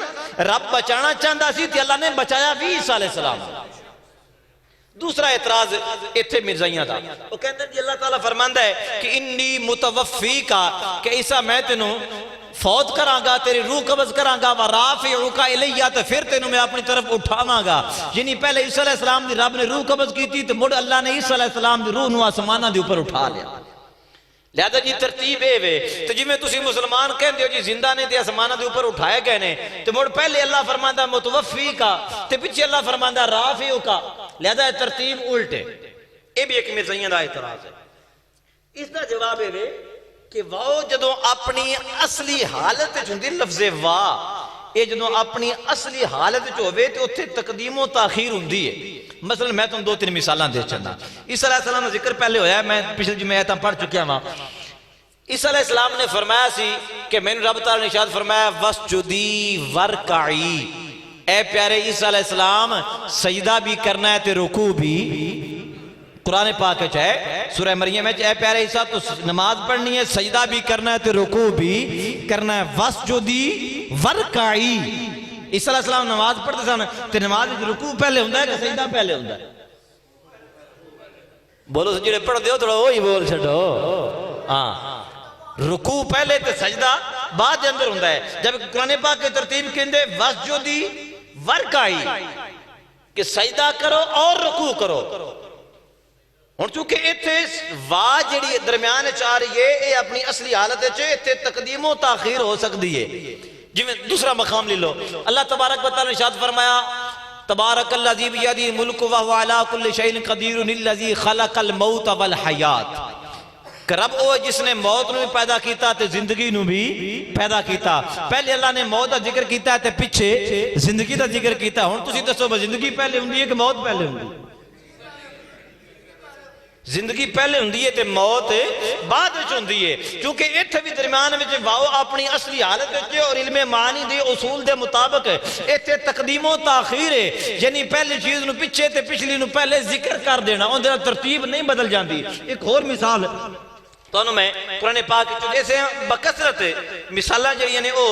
رب بچانا چاہتا سی تو اللہ نے بچایا بھی عیسیٰ علیہ السلام۔ دوسرا اعتراض ایتھے مرزائیاں تھا، وہ کہتے ہیں اللہ تعالیٰ فرماندہ ہے کہ انی متوفی کا، کہ عیسیٰ میں تینوں فوت کرانگا، تیری روح قبض کرانگا، ورافعوکا الیہ، تو پھر تینوں میں اپنی طرف اٹھاواں یعنی پہلے عیسیٰ علیہ السلام دی رب نے روح قبض کی تھی تو مڑ اللہ نے عیسیٰ علیہ السلام دی روح نو آسمانہ دی اوپر اٹھا لیا۔ لہذا جی ترتیب اے وے تو جی میں تسی مسلمان کہندے ہو جی زندہ نے تے آسمانہ دے اوپر اٹھائے گئے نے، تو مڑ پہلے اللہ فرماندہ متوفی کا تے پیچھے اللہ فرماندہ رافع کا، لہذا ترتیب الٹے۔ اے بھی ایک مرزائیاں دا اعتراض ہے۔ اس دا جواب اے وے کہ واو جدوں اپنی اصلی حالت ہوندی، لفظ وا یہ جدوں اپنی اصلی حالت ہوئے تو اتھے تقدیم و تاخیر ہوندی ہے۔ مثلا میں تم دو تین مثالاں دے چلنا۔ عیسیٰ علیہ السلام کا ذکر پہلے ہویا ہے، میں پچھلے جمعہ آیتاں پڑھ چکیا ہوں۔ عیسیٰ علیہ السلام نے فرمایا سی کہ میں نے رب تعالیٰ نے ارشاد فرمایا وَاسْجُدِي وَارْكَعِي، اے پیارے عیسیٰ علیہ السلام سجدہ بھی کرنا ہے تے رکوع بھی۔ قرآن پاک ہے سورہ مریم ہے، اے پیارے عیسیٰ تو نماز پڑھنی ہے، سجدہ بھی کرنا ہے تے رکوع بھی کرنا ہے۔ وَاسْجُدِي وَارْكَعِي، عیسیٰ علیہ السلام نماز پڑھتے سن تے نماز رکوع پہلے ہوندہ ہے کہ سجدہ پہلے ہوندہ ہے؟ بولو جڑے پڑھ دیو تھوڑا وہی بول چھڑو. ہاں رکوع پہلے تے سجدہ بعد دے اندر ہوندا ہے. جب قرآن پاک کی ترتیب کہندے وسجدی ورکعی کہ سجدہ کرو اور رکوع کرو. ہن چونکہ ایتھے وا جڑی درمیان چاہ رہی ہے اے اپنی اصلی حالت وچ ایتھے تقدیم و تاخیر ہو سکتی ہے. جویں دوسرا مقام لے لو, اللہ تبارک و تعالی نے ارشاد فرمایا تبارک الذی بیدہ الملک وہو علی کل شیء قدیر الذی خلق الموت والحیات. کہ رب وہ جس نے موت نو بھی پیدا کیتا تے زندگی نو بھی پیدا کیتا. پہلے اللہ نے موت دا ذکر کیتا ہے تے پیچھے زندگی دا ذکر کیتا. ہن تسی دسو زندگی پہلے ہوندی ہے کہ موت پہلے ہوندی ہے؟ زندگی پہلے ہوندی ہے تے موت بعد وچ ہوندی ہے. کیونکہ ایتھے بھی درمیان وچ واو اپنی اصلی حالت وچ اور علم معانی دے اصول دے مطابق ایتھے تقدیم و تاخیر ہے, یعنی پہلی چیز نو پیچھے تے پچھلی نو پہلے ذکر کر دینا, اون دی ترتیب نہیں بدل جاندی. ایک اور مثال تو میں قرآن پاک جیسے بکثرت مثالاں جڑیاں نے او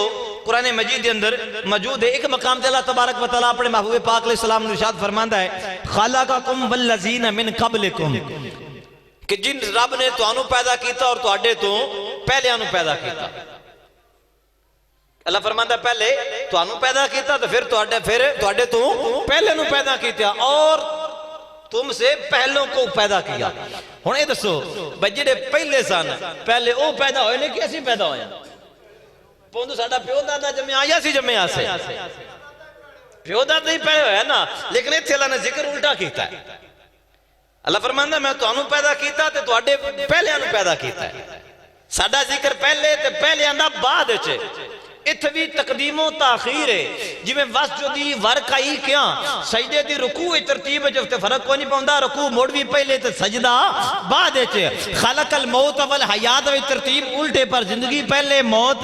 قرآن مجید کے اندر موجود ہے. ایک مقام تے اللہ تبارک و تعالی اپنے محبوب پاک علیہ السلام نے ارشاد فرماندا ہے خلقکم والذین من قبلکم, کہ جن رب نے تانوں پیدا کیتا اور تواڈے تو پہلیاں نو پیدا کیتا. اللہ فرماندا ہے پہلے تانوں پیدا کیتا تو پھر تواڈے تو پہلے نو پیدا کیتا اور تم سے پہلوں کو پیدا کیا. ہن اے دسو بھئی جڑے پہلے سن پہلے او پیدا ہوئے نے کہ اسی پیدا ہوئے ہیں؟ پوندو ساڈا پیو دادا جمیا یا سی جمیا سے؟ پیو دادا ہی پہلے ہویا نا, لیکن ایتھے اللہ نے ذکر الٹا کیتا ہے. اللہ فرماندا ہے میں تانوں پیدا کیتا تے تواڈے پہلیاں نو پیدا کیتا ہے. ساڈا ذکر پہلے تے پہلیاں دا بعد وچ. اتھے بھی تقدیم و تاخیر ہے. جویں وسجدی ورکعی کیا سجدے دی رکوع ترتیب وچ فرق کوئی نہیں پوندا, رکوع موڑ بھی پہلے تے سجدہ بعد وچ. خلق الموت والحیات وچ ترتیب الٹے پر, زندگی پہلے موت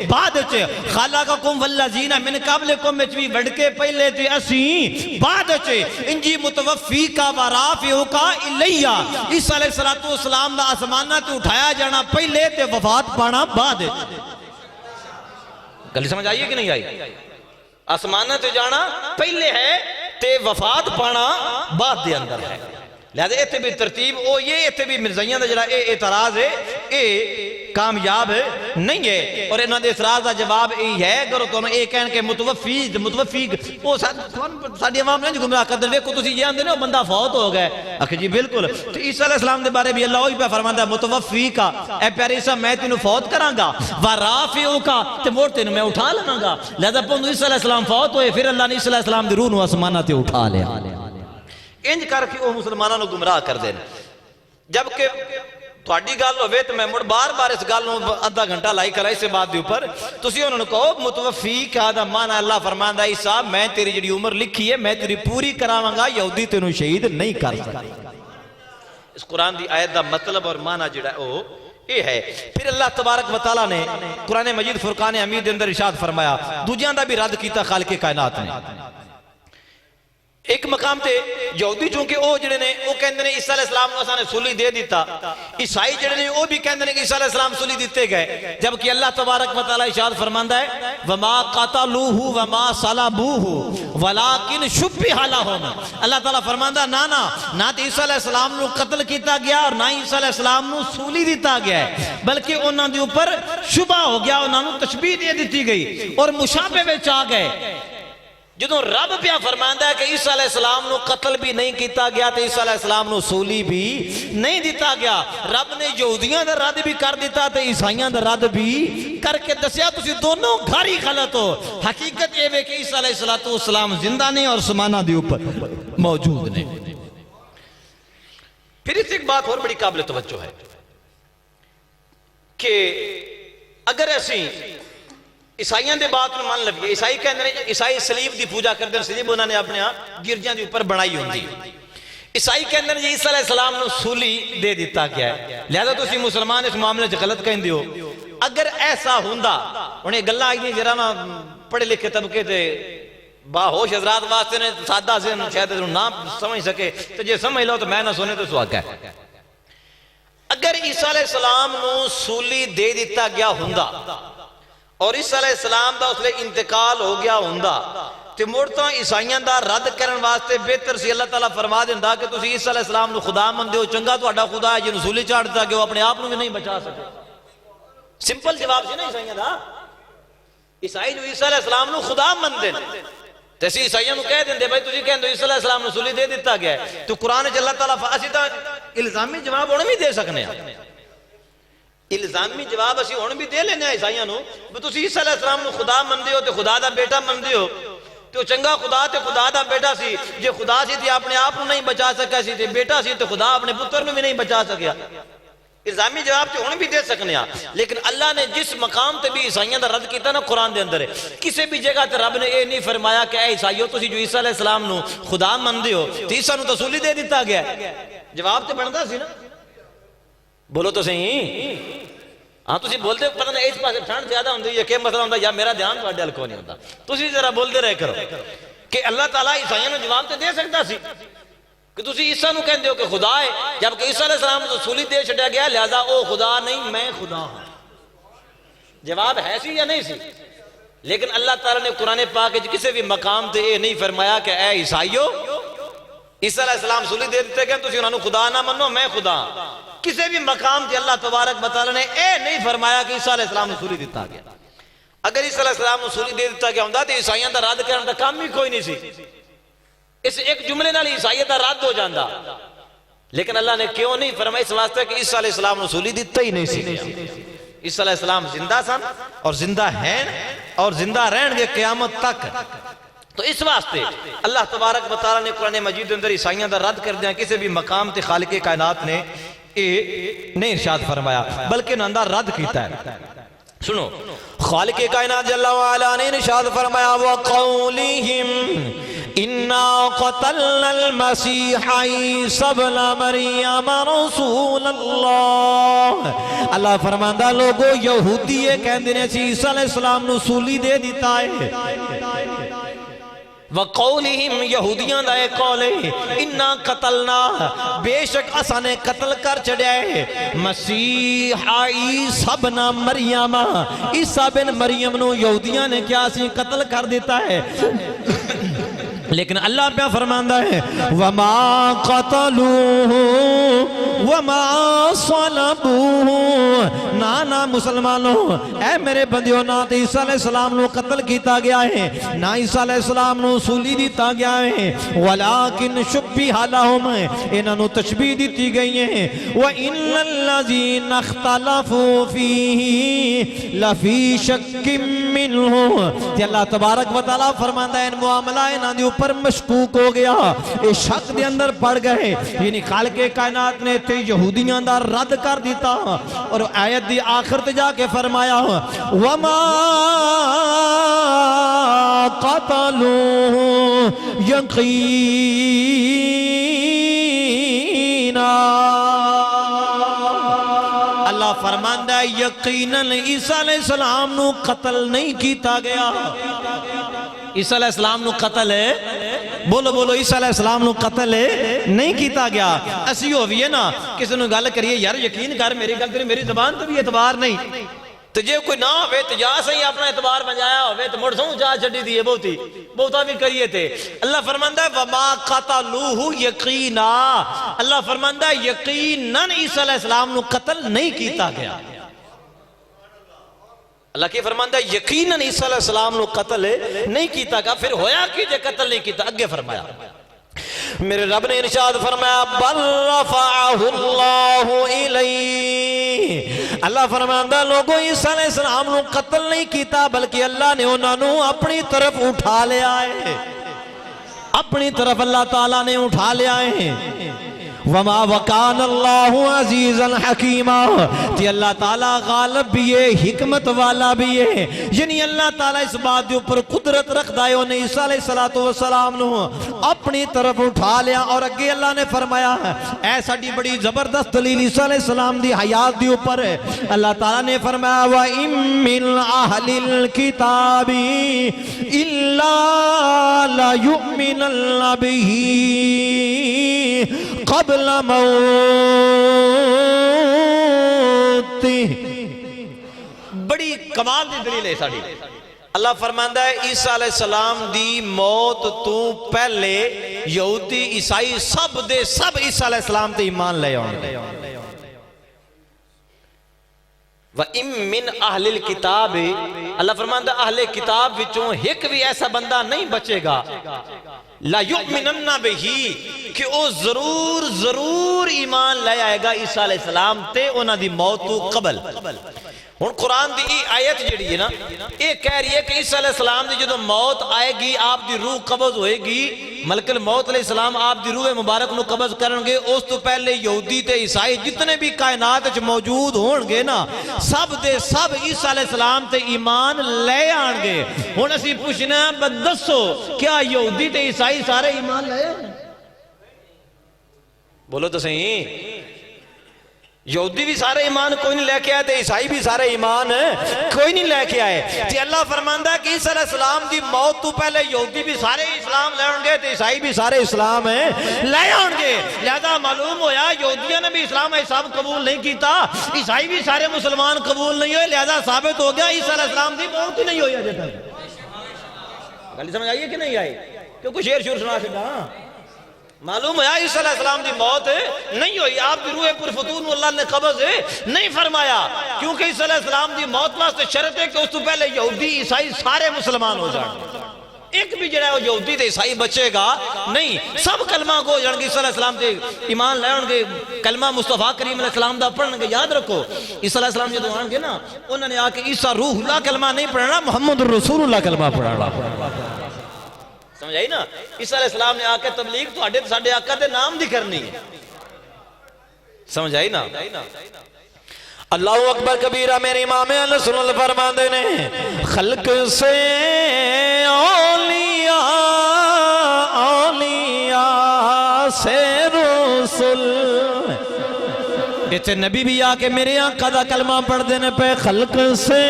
بعد وچ. خلقکم والذین من قبلکم وچ بھی وڈکے پہلے تے اسی بعد وچ. انجی متوفیکا ورافعکا الیہ, عیسیٰ علیہ السلام دا آسماناں تے اٹھایا جانا پہلے تے وفات پانا بعد وچ. گلی سمجھ آئیے کہ نہیں آئی؟ آسمانہ تے جانا پہلے ہے تے وفات پانا بعد دے اندر ہے. لہذا ایتھے بھی ترتیب او یہ ایتھے بھی مرزائیاں دا جڑا اے اعتراض ہے اے کامیاب نہیں ہے. اور انہاں دے اعتراض دا جواب یہی ہے اگر تو اے کہن کہ متوفی او ساڈی عوام نہیں گمراہ کر دے. ویکھو تسی یہ آندے نے او بندہ فوت ہو گئے, آکھے جی بالکل. تو عیسیٰ علیہ السلام دے بارے بھی اللہ وہی پہ فرماندا ہے متوفی کا, اے پیارے عیسیٰ میں تینوں فوت کراں گا, ورافعو کا تے موڑ تینوں میں اٹھا لواں گا. لہذا پوندو عیسیٰ علیہ السلام فوت ہوئے پھر اللہ نے عیسیٰ علیہ السلام دی روح نو آسماناں تے اٹھا لیا. انج کر کے وہ مسلمانوں کو گمراہ کر دیں. جبکہ تھوڑی گل ہوئے تو میں مڑ بار بار اس گل آدھا گھنٹہ لائی کرا اس بات دے اوپر. تسی انہوں نے کہو متوفی کا دا معنی اللہ فرماندا عیسیٰ میں تیری جڑی عمر لکھی ہے میں تیری پوری کراواں گا, یہودی تینوں شہید نہیں کر سکتا. اس قرآن دی آیت دا مطلب اور معنی جڑا او یہ ہے. پھر اللہ تبارک و تعالیٰ نے قرآن مجید فرقان حمید اندر ارشاد فرمایا دوجیاں دا بھی رد کیتا خالق کائنات نے. ایک مقام تے یہودی چونکہ او جڑے نے او کہندے نے عیسیٰ علیہ السلام کو نے سولی دے دیتا, عیسائی جڑے نے او بھی کہندے نے کہ عیسیٰ علیہ السلام سولی دیتے گئے. جبکہ اللہ تبارک و تعالی ارشاد فرماندا ہے وما قتلوه وما صلبوه ولكن شبه لهم. اللہ تعالی فرماندا نہ عیسیٰ علیہ السلام نو قتل کیتا گیا اور نہ عیسیٰ علیہ السلام نو سولی دیتا گیا ہے, بلکہ انہاں دے اوپر شبہ ہو گیا, انہاں نو تشبیہ دے دیتی گئی اور مشابہ وچ آ گئے. جدوں رب پیا فرماندا ہے کہ عیسیٰ علیہ السلام نو قتل بھی نہیں کیتا گیا تے عیسیٰ علیہ السلام نو سولی بھی نہیں دیتا گیا, رب نے یہودیاں دا رد بھی کر دیتا تے عیسائیاں دا رد بھی کر کے دسیا تسی دونوں گھر ہی غلط ہو. حقیقت یہ ہے کہ عیسیٰ علیہ السلام زندہ نے اور سمانہ دے اوپر موجود نے. پھر اس ایک بات اور بڑی قابل توجہ ہے کہ اگر ایسی عیسائیاں دے بات میں مان لگے, عیسائی کہندے نے عیسائی صلیب دی پوجا کردے ہیں, صلیب انہوں نے اپنے گرجاں دے اوپر بنائی ہوندی. عیسائی کہندے نے عیسیٰ علیہ السلام نو سولی دے دیتا گیا ہے. لہذا تسی مسلمان اس معاملے وچ غلط کہندے ہو. اگر ایسا ہوندا انہیں گلاں آئی جرا نا پڑھے لکھے طبقے تے باہوش حضرات واسطے نے سادہ ذہن شاید نہ سمجھ سکے تو جے سمجھ لو تو میں نہ سنے تو سواگا ہے. اگر عیسیٰ علیہ السلام نو سولی دے دیتا گیا ہوندا اور عیسیٰ علیہ السلام دا اس لئے انتقال ہو گیا ہوندا تے مڑ تو عیسائیاں دا رد کرن واسطے بہتر سی اللہ تعالیٰ فرما دیندا کہ تسی عیسیٰ علیہ السلام نو خدا مندے ہو، چنگا تہاڈا خدا ہے جنوں سولی چاڑ دتا کہ وہ اپنے آپ نو بھی نہیں بچا سکے. سمپل جواب سی نا عیسائیاں دا. عیسائی جو عیسیٰ علیہ السلام نو خدا مندے تے اسی عیسائیاں نو کہہ دیندے بھائی تسی کہندے عیسیٰ علیہ السلام نو سولی دے دتا گیا ہے. تو قرآن وچ اللہ تعالیٰ اسی تا الزامی جواب ہن بھی دے سکنے ہاں. الزامی جواب اسی ہن بھی دے لینے عیسائیاں نو کہ تسی عیسیٰ علیہ السلام نو خدا مندے ہو تے خدا دا بیٹا مندے ہو. تو چنگا خدا تے خدا دا بیٹا سی. جے خدا سی تے اپنے آپ نو نہیں بچا سکا سی تے بیٹا سی تے خدا اپنے پتر نو بھی نہیں بچا سکیا. الزامی جواب تے ہن بھی دے سکنے ہاں. لیکن اللہ نے جس مقام تے بھی عیسائیاں دا رد کیتا نا قرآن دے اندر ہے، کسی بھی جگہ تے رب نے یہ نہیں فرمایا کہ اے عیسائیو تسی جو عیسیٰ علیہ السلام نو خدا مندے ہو تے عیسیٰ نو تسولی دے دیتا گیا. جواب تے بندا سی نا. بولو تو صحیح. ہاں تسی بولتے پتہ نہیں اس پاسے ٹھنڈ زیادہ ہوندی ہے کہ مسئلہ ہوندا یا میرا دھیان تواڈے ال کو نہیں ہوندا. تسی ذرا بولدے رہے کرو کہ اللہ تعالیٰ عیسائیوں نو جواب تے دے سکتا سی کہ تسی عیسیٰ نو کہندے ہو کہ خدا ہے، جبکہ عیسیٰ علیہ السلام تو سولی دے چھڈیا گیا لہذا او خدا نہیں میں خدا ہوں. جواب ہے سی یا نہیں سی؟ لیکن اللہ تعالیٰ نے قرآن پاک وچ کسی بھی مقام تے یہ نہیں فرمایا کہ اے عیسائیو عیسیٰ علیہ السلام سولی دے دیتے گئے تسی انہاں نو خدا نہ منو میں خدا. کسی بھی مقام تے اللہ تبارک و تعالیٰ نے اے نہیں فرمایا کہ عیسیٰ علیہ السلام نو سولی دیتا گیا. اگر عیسیٰ علیہ السلام نو سولی دے دیتا گیا ہوندا تے عیسائیاں دا رد کرن دا کام ہی کوئی نہیں سی. اس ایک جملے نال عیسائیت دا رد ہو جاندا. لیکن اللہ نے کیوں نہیں فرمایا؟ اس واسطے کہ عیسیٰ علیہ السلام نو سولی دیتا ہی نہیں سی. عیسیٰ علیہ السلام زندہ سن اور زندہ ہیں اور زندہ رہن گے قیامت تک. تو اس واسطے اللہ تبارک و تعالیٰ نے قرآن مجید کے اندر عیسائیاں دا رد کر دیا. کسی بھی مقام تے خالق کائنات نے نہیں ارشاد فرمایا بلکہ انہاں دا رد کیتا ہے. سنو خالق کائنات جل وعلا نے ارشاد فرمایا وَقَوْلِهِمْ اِنَّا قَتَلْنَا الْمَسِيحَ عِيسَى ابْنَ مَرْيَمَ رَسُولَ اللَّهِ. اللہ فرماندہ لوگو یہودی یہ کہندے نے عیسیٰ علیہ السلام نو سولی دے دیتا ہے. وَقَوْلِهِمْ یہودیاں دا ایک قول ہے اِنَّا قَتَلْنَا بے شک اسا نے قتل کر چڑھیا ہے مسیح عیسیٰ ابن مریم عیسیٰ بن مریم نو یہودیاں نے کیا سی قتل کر دیتا ہے. لیکن اللہ پہ فرماندہ ہے وَمَا قَتَلُوهُ وَمَا صَلَبُوهُ. نہ مسلمانوں اے میرے بندیوں نہ تو عیسیٰ علیہ السلام نو قتل کیتا گیا ہے نہ عیسیٰ علیہ السلام نو سولی دیتا گیا ہے وَلَكِنْ شُبِّهَ لَهُمْ انہاں نو تشبیہ دیتی گئی ہے. وَإِنَّ الَّذِينَ اخْتَلَفُوا فِيهِ لَفِي شَكٍّ مِّنْهُ. کہ اللہ تبارک و تعالیٰ فرماندہ ہے ان معاملہ انہاں دی پر مشکوک ہو گیا اس شک دے اندر پڑ گئے. یعنی خالق کائنات نے تے یہودیاں دا رد کر دیتا اور آیت دی آخر تے جا کے فرمایا وَمَا قَتَلُوهُ يَقِينًا. اللہ فرماندہ ہے یقیناً عیسیٰ علیہ السلام نو قتل نہیں کیتا گیا. عیسیٰ علیہ السلام نو قتل ہے بولو بولو عیسیٰ علیہ السلام نو قتل ہے نہیں کیتا گیا. اسی ہوئی ہے نا کسی نو گل کریے یار یقین کر میری گل تیری میری زبان تو بھی اعتبار نہیں تو جے کوئی نہ ہوئے تو جا صحیح اپنا اعتبار بنجایا ہوئے تو مڑ سوں جا چھڑی دیئے بہتا بھی کریے تھے. اللہ فرماندہ ہے وَمَا قَتَلُوهُ يَقِينًا. اللہ فرماندہ ہے یقیناً عیسیٰ علیہ السلام نو قتل نہیں کیتا گیا. اللہ کی فرماندہ ہے یقیناً عیسیٰ علیہ السلام نو قتل نہیں کیتا گیا. پھر ہویا کی جے قتل نہیں کیتا اگے فرمایا میرے رب نے ارشاد فرمایا بل رفعہ اللہ الیہ. اللہ فرماندہ لوگوں عیسیٰ علیہ السلام نو قتل نہیں کیتا بلکہ اللہ نے انہوں نے اپنی طرف اٹھا لے آئے. اپنی طرف اللہ تعالیٰ نے اٹھا لے آئے. وما وکان اللہ عزیزا حکیما. کہ اللہ تعالیٰ غالب بھی ہے حکمت والا بھی ہے. یعنی اللہ تعالیٰ اس بات کے اوپر قدرت رکھتا ہے انہیں عیسیٰ علیہ السلام نو اپنی طرف اٹھا لیا. اور اگے اللہ نے فرمایا اے ساڈی بڑی زبردست دلیل عیسیٰ علیہ السلام دی حیات دی اوپر اللہ تعالیٰ نے فرمایا وَإِن مِّنْ أَهْلِ الْكِتَابِ إِلَّا لَيُؤْمِنَنَّ بِهِ قبل موت. بڑی کمال دی دلیل ہے ساڑی. اللہ فرماندا ہے عیسیٰ علیہ السلام دی موت تو پہلے یہودی عیسائی سب دے سب عیسیٰ علیہ السلام تے ایمان لے آن گے وَإِن مِّنْ أَهْلِ الْكِتَابِ اللہ فرماندا اہل کتاب وچوں ایک بھی ایسا بندہ نہیں بچے گا لا یؤمنن بہ کہ او ضرور ایمان لے آئے گا عیسیٰ علیہ السلام تے انہاں دی موت تو قبل ہن قرآن دی آیت جڑی ہے نا یہ کہہ رہی ہے کہ عیسیٰ علیہ السلام دی جدو موت آئے گی آپ دی روح قبض ہوئے گی ملک الموت علیہ السلام آپ دی روح مبارک نو قبض کرن گے اس تو پہلے یہودی تے عیسائی جتنے بھی کائنات وچ موجود ہون گے نا سب دے سب عیسیٰ علیہ السلام تے ایمان لے آن گے ہن اسی پوچھنا دسو کیا یہودی تے عیسائی سارے ایمان لے آن بولو تو صحیح یہودی بھی سارے ایمان کوئی نہیں لے کے آئے تھے عیسائی بھی سارے ایمان کوئی نہیں لے کے آئے تھی اللہ فرماندہ ہے کہ عیسیٰ علیہ السلام دی موت تو پہلے یہودی بھی سارے اسلام لے آنگے تھے عیسائی بھی سارے اسلام لے آنگے لہذا معلوم ہویا یہودیوں نے بھی اسلام حساب قبول نہیں کیتا عیسائی بھی سارے مسلمان قبول نہیں ہوئے لہذا ثابت ہو گیا عیسیٰ علیہ السلام دی موت ہی نہیں ہوئی ہے گلی سمجھ آئیے کہ نہیں آئی کیونکہ شیر سنا سکتا معلوم ہے عیسیٰ علیہ السلام دی موت نہیں ہوئی آپ دی روح پرفتون اللہ نے قبض نہیں فرمایا کیونکہ عیسیٰ علیہ السلام دی موت واسطے شرط ہے کہ اس تو پہلے یہودی عیسائی سارے مسلمان ہو جائیں ایک بھی جڑا ہے وہ یہودی تے عیسائی بچے گا نہیں سب کلمہ کو جڑیں گے عیسیٰ علیہ السلام تے ایمان لے آن گے کلمہ مصطفیٰ کریم علیہ السلام دا پڑھن گے یاد رکھو عیسیٰ علیہ السلام جدو آن گے نا انہوں نے آکے عیسیٰ روح اللہ کلمہ نہیں پڑھنا محمد الرسول اللہ کلمہ پڑھنا سمجھ آئی نا عیسیٰ علیہ السلام نے آکے تبلیغ تو اڈے ساڑھے آقا دے نام دی کرنی ہے سمجھ آئی نا اللہ اکبر کبیرہ میرے امام علیہ سن اللہ فرمان دینے خلق سے اولیاء سے رسول ایتھے نبی بھی آکے میرے آقا دا کلمہ پڑھ دینے پہ خلق سے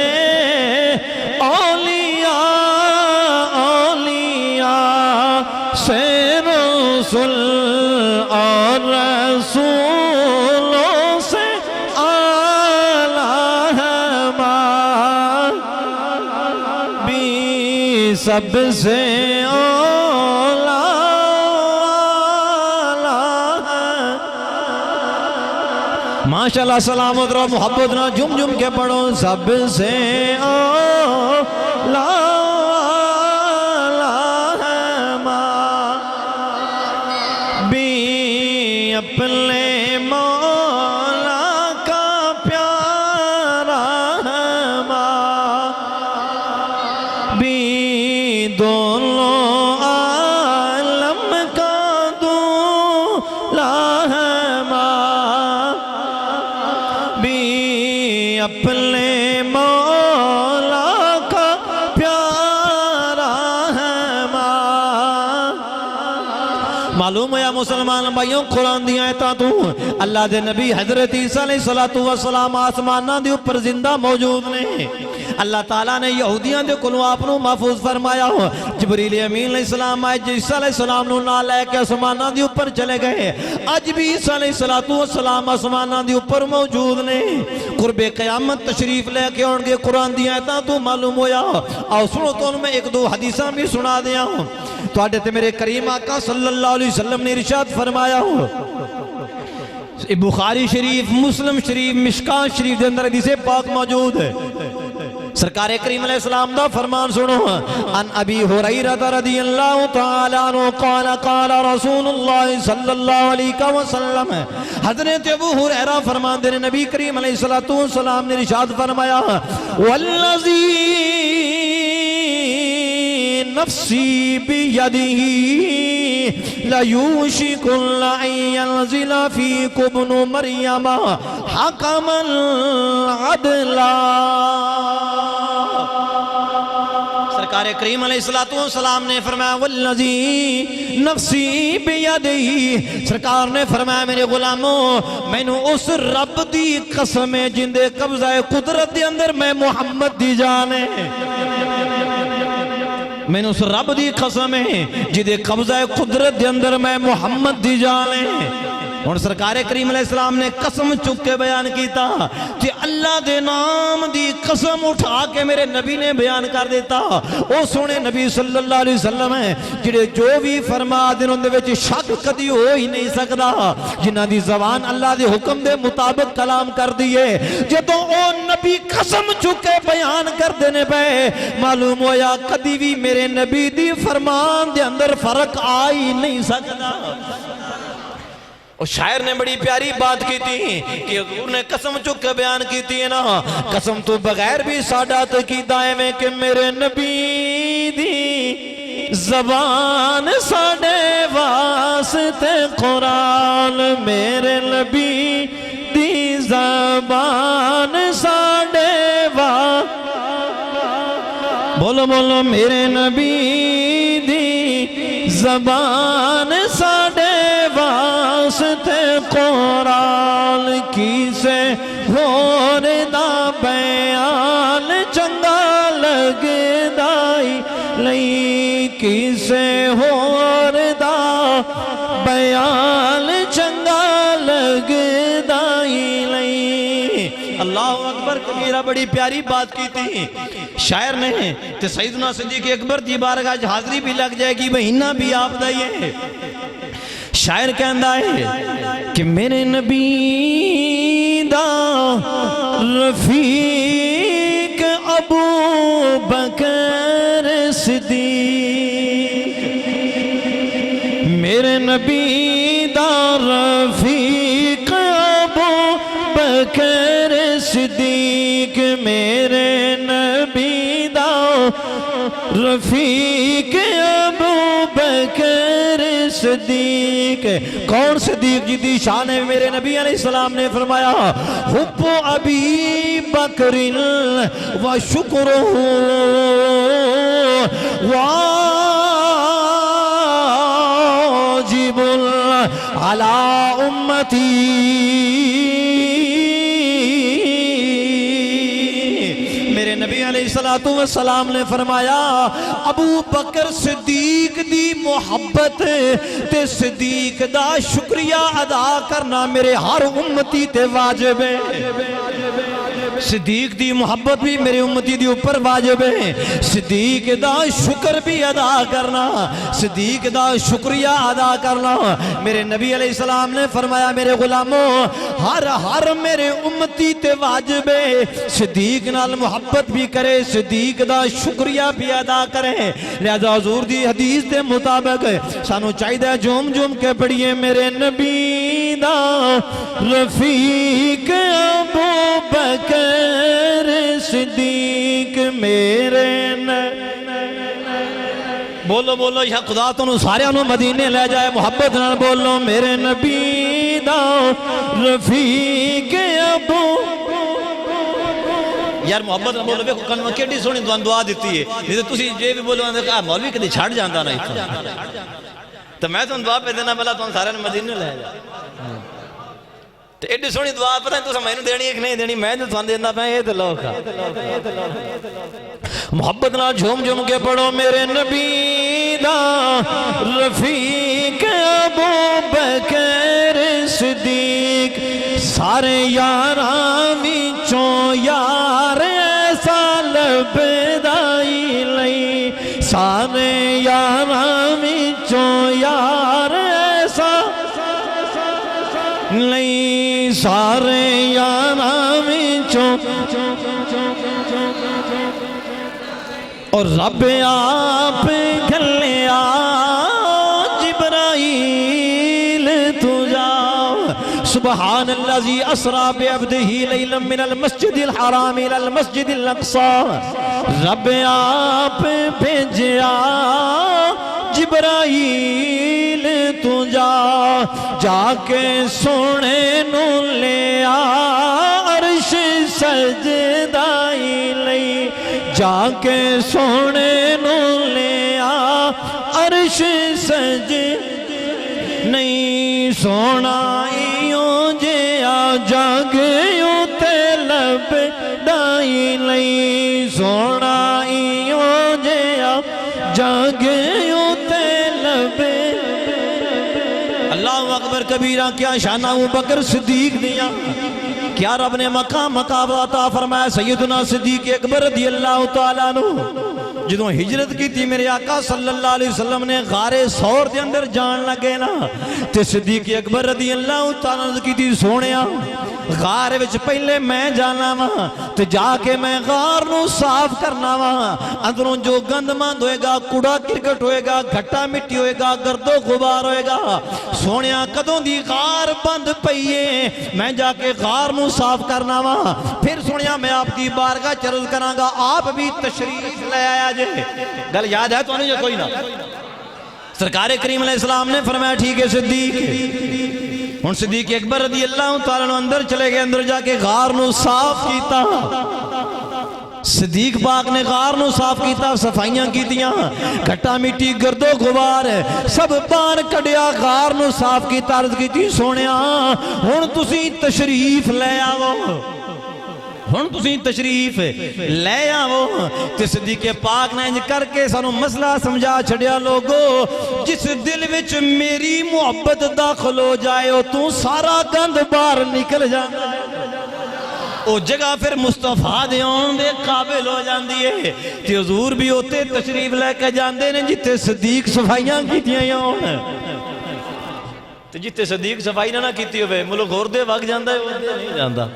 سے رسول اور رسولوں سے اعلیٰ بھی سب سے ماشاءاللہ سلامت رو محبت نہ جم جم کے پڑھو سب سے اعلیٰ اپنے مولا کا پیارا بھی دونوں عالم کا دولا بھی اپنے مولا کا پیارا معلوم ہے مسلمان بھائیوں قرآن دی آیتاں تو اللہ دے نبی حضرت عیسیٰ علیہ السلام آسمانہ دے اوپر زندہ موجود نے اللہ تعالیٰ نے یہودیاں دے کلو اپنوں محفوظ فرمایا ہو جبریل امین علیہ السلام آئے عیسیٰ علیہ السلام نو نہ لے کے آسمانہ دے اوپر چلے گئے آج بھی عیسیٰ علیہ السلام آسمانہ دے اوپر موجود نے قرب قیامت تشریف لے کے آنگے قرآن دی آیتاں تو معلوم ہویا اور سنو تو ان میں ایک دو حدیثاں بھی سنا دیا ہوں تو آٹھے تے میرے کریم آقا صلی اللہ علیہ وسلم نے ارشاد فرمایا ہو بخاری شریف مسلم شریف مشکاہ شریف دے اندر حدیث پاک موجود ہے سرکار کریم علیہ السلام دا فرمان سنو ان ابی ہریرہ رضی اللہ تعالیٰ عنہ قال قال رسول اللہ صلی اللہ علیہ وسلم حضرت ابو ہریرہ فرمان دے نبی کریم علیہ السلام نے ارشاد فرمایا والذی نفسی بیدہی لیوشک اللہ ینزل فیکم ابن مریم حکما عدلا سرکار کریم علیہ السلام نے فرمایا والذی نفسی بیدہی سرکار نے فرمایا میرے غلاموں میں نے اس رب دی قسم جندے قبضہ قدرت دے اندر میں محمد دی جانے میں نے اس رب دی قسم ہے جدے قبضہ قدرت دے اندر میں محمد دی جانے اور سرکار کریم علیہ السلام نے قسم چک کے بیان کیتا کہ اللہ دے نام دی قسم اٹھا کے میرے نبی نے بیان کر دیتا او سونے نبی صلی اللہ علیہ وسلم ہے جڑے جو بھی فرما دن ان دے وچ شک کدی ہو ہی نہیں سکدا جنہاں دی زبان اللہ دے حکم دے مطابق کلام کر دیے جدوں او نبی قسم چک کے بیان کر دینے پہ معلوم ہویا کدی بھی میرے نبی دی فرمان دے اندر فرق آ ہی نہیں سکدا اور شاعر نے بڑی پیاری بات کی تھی کہ حضور نے قسم چک کے بیان کی تھی نا قسم تو بغیر بھی ساڈات کی دائیں کہ میرے نبی دی زبان ساڑے واسطے قرآن میرے نبی دی زبان ساڑے بولو بولو میرے نبی دی زبان ساڑے واسطے قرآن کی سے ہور دا بیان چنگا لگ دائی لئی کی سے ہور دا بیان چنگا لگ دائی لئی اللہ اکبر کبیرہ بڑی پیاری بات کی تھی شاعر نے تے سیدنا صدیق اکبر دی بارگاہ حاضری بھی لگ جائے گی مہینہ بھی آپ دائیے شاعر کہندہ ہے کہ میرے نبی دا رفیق ابو بکر صدیق میرے نبی دا رفیق ابو بکر صدیق میرے نبی دا رفیق ابو بکر صدیق کون صدیق جی شان ہے میرے نبی علیہ السلام نے فرمایا حب ابی بکر و شکرہ واجب علی امتی السلام نے فرمایا ابو بکر صدیق دی محبت تے صدیق دا شکریہ ادا کرنا میرے ہر امتی تے واجب ہے صدیق دی محبت بھی میرے امتی دی اوپر واجب ہے صدیق دا شکر بھی ادا کرنا صدیق دا شکریہ ادا کرنا میرے نبی علیہ السلام نے فرمایا میرے غلاموں ہر میرے امتی تے واجب ہے صدیق نال محبت بھی کرے صدیق دا شکریہ بھی ادا کرے لہذا حضور دی حدیث دے مطابق سانو چاہیے جوم جوم کے پڑھیے میرے نبی دا رفیق ابو بکر صدیق میرے بولو بولو یا خدا تو سارے انہوں مدینے لے جائے محبت نہ بولو میرے نبی دا رفیق ابو یار محبت نہ بولو بے کلمہ کیڑی سونی دعا دیتی ہے نہیں تو تسی جے بھی بولو مولوی کدی چھڑ جاندا نہیں تو میں تو دعا پہ دینا بلا تو سارے مدینے لے جائے تو ایڈی سونی دعا پتہ ہے تو سمجھنو دینی ایک نہیں دینی میں جو تھوان دینا پہ یہ تو لوکا محبت نہ جھوم جھوم کے پڑھو میرے نبی دا رفیق ابو بکر صدیق سارے یاران وچوں یار ایسا لبدائی لئی سارے یاران وچوں یار ایسا لئی سارے یاران وچوں اور رب آپ گھلیا جبرائیل تجا سبحان اللذی اسرا بعبدہ لیلا من المسجد الحرام الى المسجد الاقصى رب آپ بھیجیا جبرائیل تجا جا کے سونے نو لیا عرش سجدائی لئی جا کے سونے نو لیا عرش سج نہیں سونا ایوں جیا جاگیوں تے لب ڈائی لئی سونا ایوں جیا جاگیوں تے لب اللہ اکبر کبیرہ کیا شان ابو بکر صدیق دیا کیا رب نے مقام عطا فرمایا سیدنا صدیق اکبر رضی اللہ تعالیٰ عنہ جدوں ہجرت کی تھی میرے آقا صلی اللہ علیہ وسلم نے غار ثور دے اندر جان لگے نا تے صدیق اکبر رضی اللہ تعالیٰ عنہ کی تھی سونیا غار وچ پہلے میں جانا وا تے جا کے میں غار نو صاف کرنا وا اندروں جو گند مند ہوئے گا کوڑا کرکٹ ہوئے گا گھٹا مٹی ہوئے گا گرد و غبار ہوئے گا سونیا کدوں دی غار بند پئیے میں جا کے غار نو صاف کرنا وا پھر سونیا میں آپ کی بارگاہ چرز کراں گا آپ بھی تشریف لے آیا جے گل یاد ہے تو نہیں کوئی نہ سرکار کریم علیہ السلام نے فرمایا ٹھیک ہے صدیق ہن صدیق اکبر رضی اللہ تعالیٰ عنہ اندر چلے گئے اندر جا کے غار نو صاف کیتا صدیق پاک نے غار نو صاف کیتا صفائیاں کیتیاں گھٹا مٹی گرد و غبار سب پان کڈیا غار نو صاف کیتا عرض کیتی سونیا ہن تسی تشریف لے آو ہن تسی تشریف لے آو تے صدیق پاک نے انج کر کے سانو مسئلہ سمجھا چھڑیا لوگو جس دل وچ میری محبت داخل ہو جائے او تو سارا گند باہر نکل جانا او جگہ پھر مصطفیٰ دے آن دے قابل ہو جاندی ہے تے حضور بھی ہوتے تشریف لے کے جاندے نے جتے صدیق صفائیاں کیتیاں یون تے جتے صدیق صفائی نہ کیتی ہوئے ملک غور دے وقت جاندہ ہے وہ دے نہیں جاندہ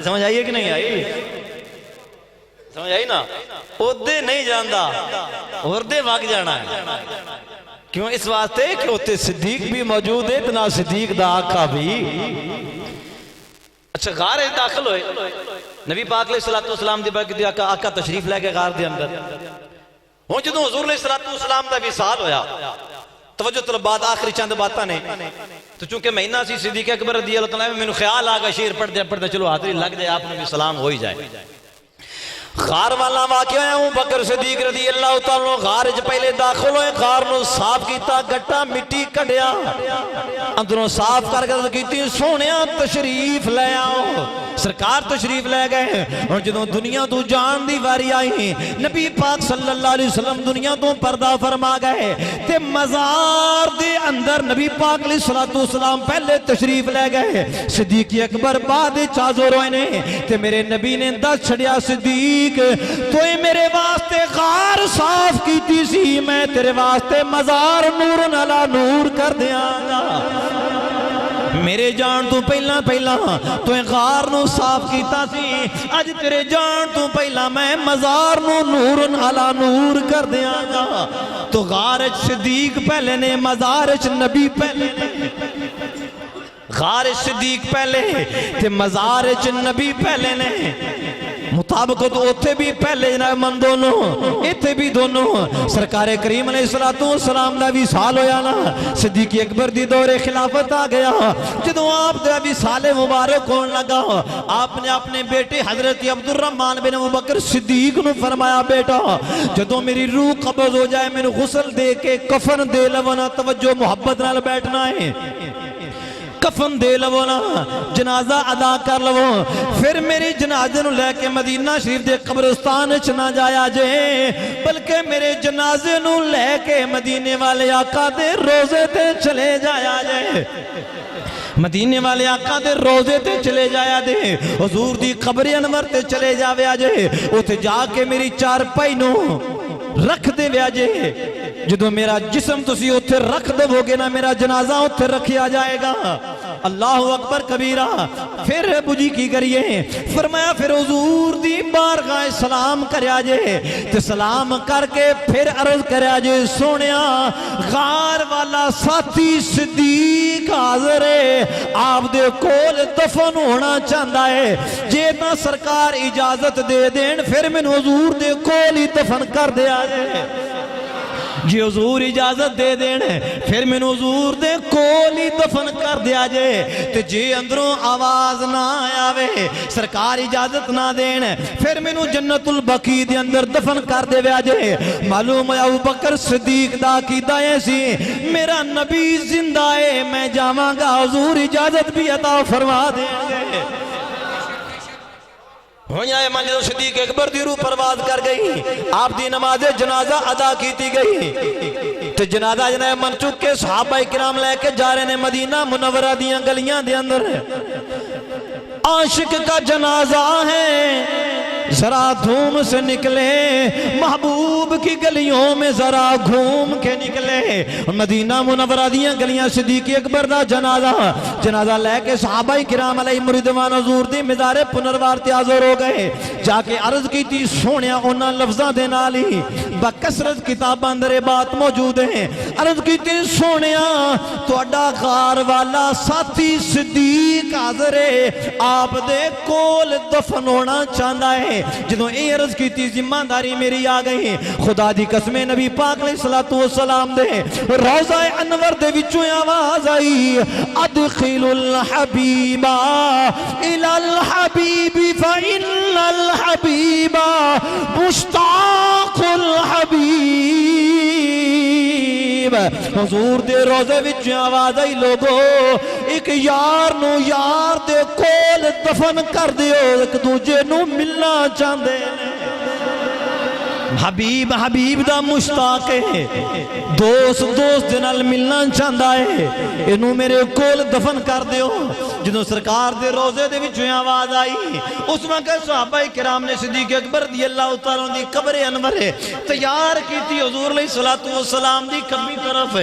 سمجھ آئیے کہ نہیں آئی سمجھ آئی نا اودے نہیں جاندہ اردے واق جانا ہے کیوں اس واسطے کہ ہوتے صدیق بھی موجود ہے اتنا صدیق دا آقا بھی اچھا غار داخل ہوئے نبی پاک علیہ السلام دی برکت آقا تشریف لے کے غار دے اندر ہوں جدوں حضور علیہ السلام دا وصال ہویا توجہ طلبات آخری چند باتاں نے تو چونکہ مہینہ سی صدیق اکبر رضی اللہ تعالیٰ میں خیال آگا شیر پڑھتے چلو حاضری لگ جائے آپ نے بھی سلام ہو ہی جائے غار والا واقعہ ہے ابو بکر صدیق رضی اللہ تعالیٰ غار جو پہلے داخل ہوئے غار نو صاف کیتا گٹا مٹی کڑیا اندروں صاف کر کے کیتی سونیا تشریف لے آؤ سرکار تشریف لے گئے اور جدوں دنیا تو جان دی واری آئی نبی پاک صلی اللہ علیہ وسلم دنیا تو پردہ فرما گئے تے مزار دے اندر نبی پاک علیہ السلام پہلے تشریف لے گئے صدیق اکبر بعد چازو روئے نے تے میرے نبی نے دس چھڑیا صدیق تو میرے واسطے غار صاف کیتی سی میں تیرے واسطے مزار نور علی نور کر دیاں گا میرے جان تو پہلا تو غار نو صاف کیتا سی اج تیرے جان تو پہلا میں مزار نو نور علی نور کر دیاں گا تو غار صدیق پہلے نے مزار نبی پہلے نے غار صدیق پہلے تے مزار نبی پہلے نے مطابق تو اتھے بھی پہلے من دونوں اتھے بھی دونوں سرکار کریم علیہ السلام دا وصال ہویا نا صدیق اکبر دی دور خلافت آ گیا جدوں آپ دا وصال مبارک ہون لگا آپ نے اپنے بیٹے حضرت عبد الرحمن بن ابو بکر صدیق نو فرمایا بیٹا جدوں میری روح قبض ہو جائے میں غسل دے کے کفن دے لونا توجہ محبت نال بیٹھنا ہے کفن دے لونا جنازہ ادا کر لو پھر میری جنازے نو لے کے مدینہ شریف دے قبرستان نہ جایا جے بلکہ میرے جنازے نو لے کے مدینے والے آقا دے روزے تے چلے جایا جے مدینے والے آقا دے روزے تے چلے جایا دے حضور دی قبر انور تے چلے جاویا جے اوتھے جا کے میری چار پائی نو رکھ دے ویا جے جدو میرا جسم تسی اتھے رکھ دو گے نا میرا جنازہ اتھے رکھیا جائے گا اللہ اکبر کبیرہ پھر ابو جی کی کریے فرمایا پھر حضور دی بارگاہ سلام کریا جے تے سلام کر کے پھر عرض کریا جے سونیا غار والا ساتھی صدیق حاضر ہے آپ دے کول دفن ہونا چاہتا ہے جے نا سرکار اجازت دے دین پھر میں حضور دے کول ہی دفن کر دیا جے جی حضور اجازت دے دین پھر میں حضور دے کولی دفن کر دیا جے تے جے اندروں آواز نہ آوے سرکار اجازت نہ دین پھر میں جنت البقیع دے اندر دفن کر دے ویا جے معلوم ہے ابو بکر صدیق دا عقیدہ ایسی میرا نبی زندہ ہے میں جاواں گا حضور اجازت بھی عطا فرما دیں گے ہوں جائے من جو صدیق اکبر دی روح پرواز کر گئی آپ دی نماز جنازہ ادا کیتی گئی تو جنازہ جناب من چک کے صحابہ کرام لے کے جا رہے ہیں مدینہ منورہ دیاں گلیاں دے اندر عاشق کا جنازہ ہے ذرا دھوم سے نکلے محبوب کی گلیوں میں ذرا گھوم کے نکلے مدینہ منورہ دیاں گلیاں صدیق اکبر دا جنازہ لے کے صحابہ کرام علیہ رضوان حضور دی مزار پنروار تے حاضر ہو گئے جا کے عرض کی تھی سونیا انہاں لفظاں دے نال ہی بکثرت کتاباں اندر بات موجود ہیں عرض کی تھی سونیا تہاڈا غار والا ساتھی صدیق حاضر ہے آپ دے کول دفن ہونا چاہتا ہے جدوں اے عرض کی تھی ذمہ داری میری آ گئی خدا دی قسم نبی پاک علیہ الصلوۃ والسلام دے روضہ انور دے وچوں آواز آئی ادخل الحبیب الی الحبیب فإن الحبیب مشتاق الحبیب حضور دے روضے وچ آواز آئی لوگو ایک یار نو یار دے کول دفن کر دیو ایک دوجے نو ملنا چاہندے حبیب حبیب دا مشتاق ہے دوست دے نال ملنا چاہندا ہے اینو میرے کول دفن کر دیو جدوں سرکار دے روزے دے وچ آواز آئی اس وقت صحابہ کرام نے صدیق اکبر رضی اللہ تعالیٰ عنہ دی قبر انور تیار کی تھی حضور علیہ الصلوۃ والسلام دی کبھی طرف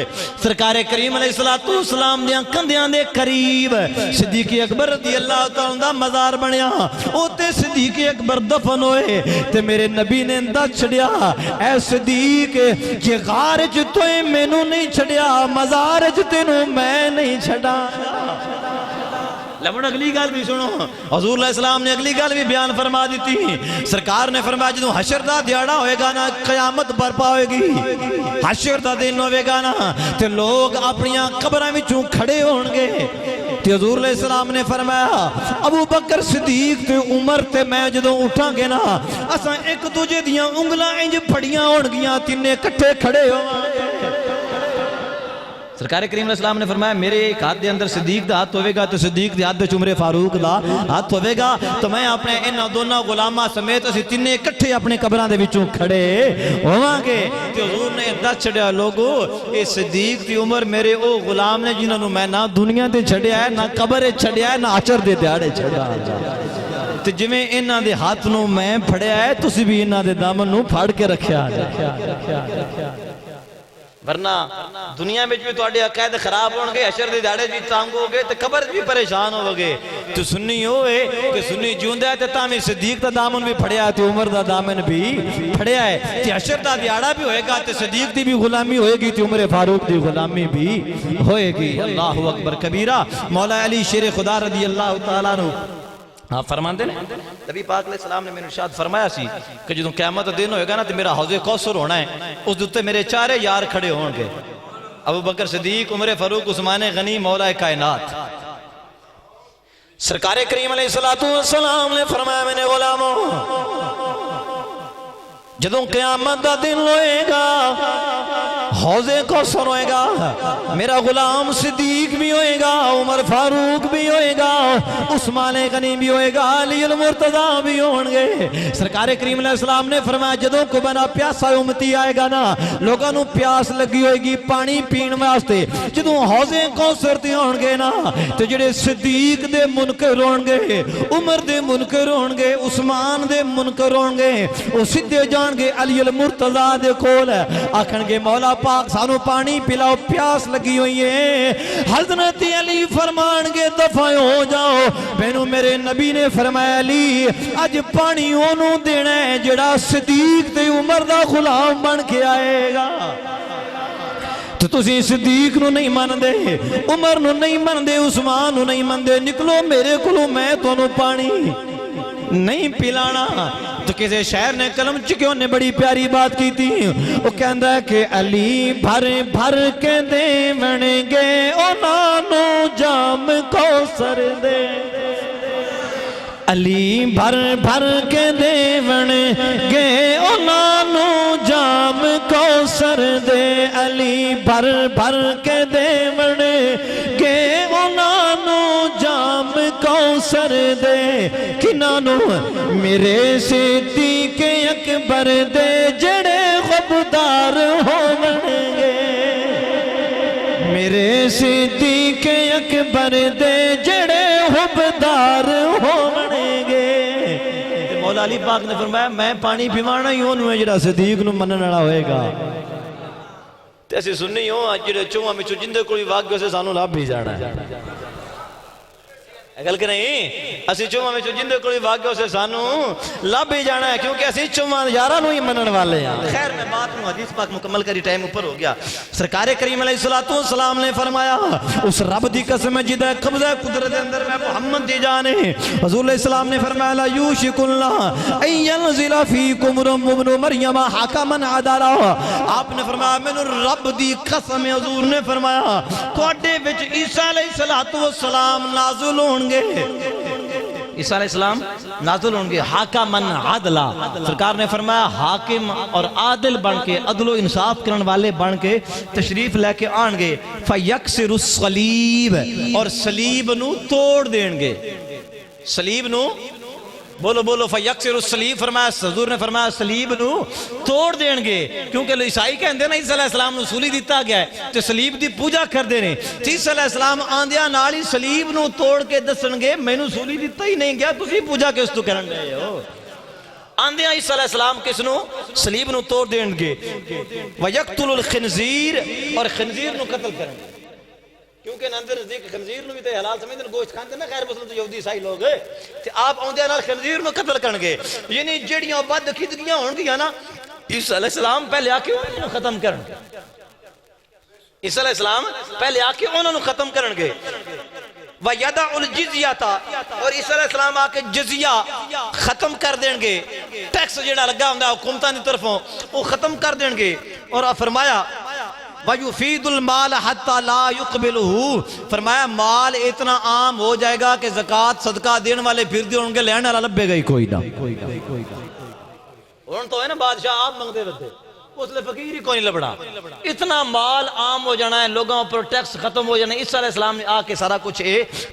سرکار کریم علیہ الصلوۃ والسلام دیاں کندیاں دے قریب صدیق اکبر رضی اللہ تعالیٰ عنہ دا مزار بنیا اوتے صدیق اکبر دفن ہوئے تے میرے نبی نے دس چھڑیا اے صدیق یہ غار چ توئے مینوں نہیں چھڑیا مزار چ تینوں میں نہیں چھڑا لیکن اگلی گل بھی سنو حضور علیہ السلام نے اگلی گل بھی بیان فرما دیتی سرکار نے فرمایا جدوں حشر دا دیہڑا ہوئے گا نا قیامت برپا ہوئے گی حشر دا دن ہوئے گا نا تے لوگ اپنیاں قبراں وچوں کھڑے ہون گے تے حضور علیہ السلام نے فرمایا ابو بکر صدیق تے عمر تے میں جدوں اٹھاں گے نا اساں ایک دوجے دیاں انگلاں انج پھڑیاں ہون گیاں تینے کٹھے کھڑے ہوواں سرکار کریم علیہ السلام نے فرمایا میرے ایک ہاتھ دے اندر صدیق دا ہاتھ ہوئے گا تو صدیق دے ہاتھ دے عمر فاروق دا ہاتھ ہوئے گا تو میں اپنے انہاں دونوں غلاماں سمیت اسی تینے اکٹھے اپنے قبراں دے وچوں کھڑے ہوواں گے تے حضور نے دس چھڑیا لوگو اے صدیق دی عمر میرے او غلام نے جنہاں نوں میں نہ دنیا تے چھڑیا ہے نہ قبر چھڑیا ہے نہ حشر دے دیہڑے چھڑیا تے جویں انہاں دے ہاتھ نوں میں پھڑیا ہے تسی بھی انہاں دے دامن نوں پھاڑ کے رکھیا ورنہ دنیا میں جو تواڈے عقائد خراب ہون گے حشر دے دہاڑے بھی تانگ ہو گے تے قبر بھی پریشان ہو گے تو سنی ہوئے کہ سنی جوندا ہے تے تاویں صدیق دا دامن بھی پھڑیا تے عمر دا دامن بھی پھڑیا ہے تے حشر دا دیہڑا بھی ہوئے گا تے صدیق دی بھی غلامی ہوئے گی تے عمر فاروق دی غلامی بھی ہوئے گی اللہ اکبر کبیرہ مولا علی شیر خدا رضی اللہ تعالیٰ عنہ آپ فرمان دے نبی پاک علیہ السلام نے میں نے ارشاد فرمایا سی کہ جدوں قیامت دن ہوئے گا نا تو میرا حوض کوثر ہونا ہے اس دوتے میرے چارے یار کھڑے ہوں گے ابو بکر صدیق عمر فاروق عثمان غنی مولا کائنات سرکار کریم علیہ السلام نے فرمایا میں نے غلاموں جدوں قیامت دا دن ہوئے گا حوض کوثر ہوئے گا میرا غلام صدیق بھی ہوئے گا عمر فاروق بھی ہوئے گا عثمان غنی بھی ہوئے گا علی المرتضی بھی ہوں گے سرکار کریم علیہ السلام نے فرمایا جدوں کو بنا پیاسا امتی آئے گا نا لوگاں نوں پیاس لگی ہوئے گی پانی پین واسطے جدوں حوض کوثر تے ہون گے نا تے جڑے صدیق دے منکر ہون گے عمر دے منکر ہون گے عثمان دے منکر ہون گے او سیدھے جان گے علی المرتضی دے کول آکھن گے مولا پاک سانو پانی پلاؤ پیاس لگی ہوئی ہے حضرت علی فرمان گے دفع ہو جاؤ بینو میرے نبی نے فرمایا علی اج پانی انہوں دینا ہے جڑا صدیق تے عمر دا غلام بن کے آئے گا تو تسی صدیق نو نہیں مان دے عمر نو نہیں مان دے عثمان نو نہیں مان دے نکلو میرے کلو میں تونوں پانی نہیں پلانا تو کسی شہر نے کلم چکیوں نے بڑی پیاری بات کی تھی وہ کہندہ ہے کہ علی بھر بھر کے دے ونیں گے انہانو جام کوثر دے علی بھر بھر کے دے ونیں گے انہانو جام کوثر دے علی بھر بھر کے دے ونیں گے انہانو جام کوثر سر دے کنانو میرے صدیق اکبر دے جڑے غبدار ہوونگے میرے صدیق اکبر دے جڑے غبدار ہوونگے مولا علی پاک نے فرمایا میں پانی پیوانا ہی ہونوں ہے جڑا صدیق نو منن والا ہوئے گا تے اسی سننی ہوں جڑے چوہاں وچوں جندے کوئی واقعے سے سانو لب بھی جانا ہے گل کہ نہیں اسی چوہاں وچوں جندے کوئی واقعے سے سانو لب بھی جانا ہے کیونکہ اسی چوہاں یاراں نو ہی منن والے ہیں خیر میں بات نو حدیث پاک مکمل کری ٹائم اوپر ہو گیا سرکار کریم علیہ الصلوۃ والسلام نے فرمایا اس رب دی قسم جدا قبضہ قدرت دے اندر میں محمد دی جان ہے حضور علیہ السلام نے فرمایا لا یوشک اللہ ان ينزل فیکم ابن مریم حکما عدلا آپ نے فرمایا میں رب دی قسم حضور نے فرمایا تواڈے وچ عیسیٰ علیہ الصلوۃ والسلام نازل ہون گے عیسیٰ علیہ السلام نازل ہوں گے حاکماً عدلا سرکار نے فرمایا حاکم اور عادل بن کے عدل و انصاف کرن والے بن کے تشریف لے کے آن گے فیکسر الصلیب اور صلیب نو توڑ دین گے صلیب نو بولو بولو فیکسر الصلیب فرمایا حضور نے فرمایا صلیب نو توڑ دین گے کیونکہ عیسائی کہندے نا عیسیٰ علیہ السلام نو سولی دیتا گیا ہے تے صلیب دی پوجا کر دے نے عیسیٰ علیہ السلام آندیاں نال ہی صلیب نو توڑ کے دسن گے مینوں سولی دیتا ہی نہیں گیا تسی پوجا کس تو کرن دے ہو آندیاں عیسیٰ علیہ السلام کس نو صلیب نو توڑ دین گے ویقتل الخنزیر اور خنزیر نو قتل کرن گے کیونکہ اندر نزدیک خنزیر نو بھی تے حلال سمجھدے نے گوشت کھاندے نا خیر مسلم تو یہودی عیسائی لوگ تے آپ اوندے نال خنزیر نو قتل کرن گے یعنی جڑیاں بد کھدگیاں ہون گیاں نا عیسیٰ علیہ السلام پہلے آ کے انہاں نو ختم کرن گے عیسیٰ علیہ السلام پہلے آ کے انہاں نو ختم کرن گے وَيَدَعُ الْجِزْيَةَ اور عیسیٰ علیہ السلام آ کے جزیہ ختم کر دیں گے ٹیکس جڑا لگا ہوندا حکومتاں دی طرفوں وہ ختم کر دیں گے اور فرمایا وَيُفِيدُ الْمَالَ حَتَّى لَا يُقْبِلُهُ فرمایا مال اتنا عام ہو جائے گا کہ زکاة صدقہ دین والے پھر دی ہوں گے لین والا لبے گئی کوئی نہ ان تو ہے نا بادشاہ آپ منگتے رہتے اس لئے فقیر ہی کوئی نہیں لبڑا اتنا مال عام ہو جانا ہے لوگوں پر ٹیکس ختم ہو جانا ہے عیسیٰ علیہ السلام نے آ کے سارا کچھ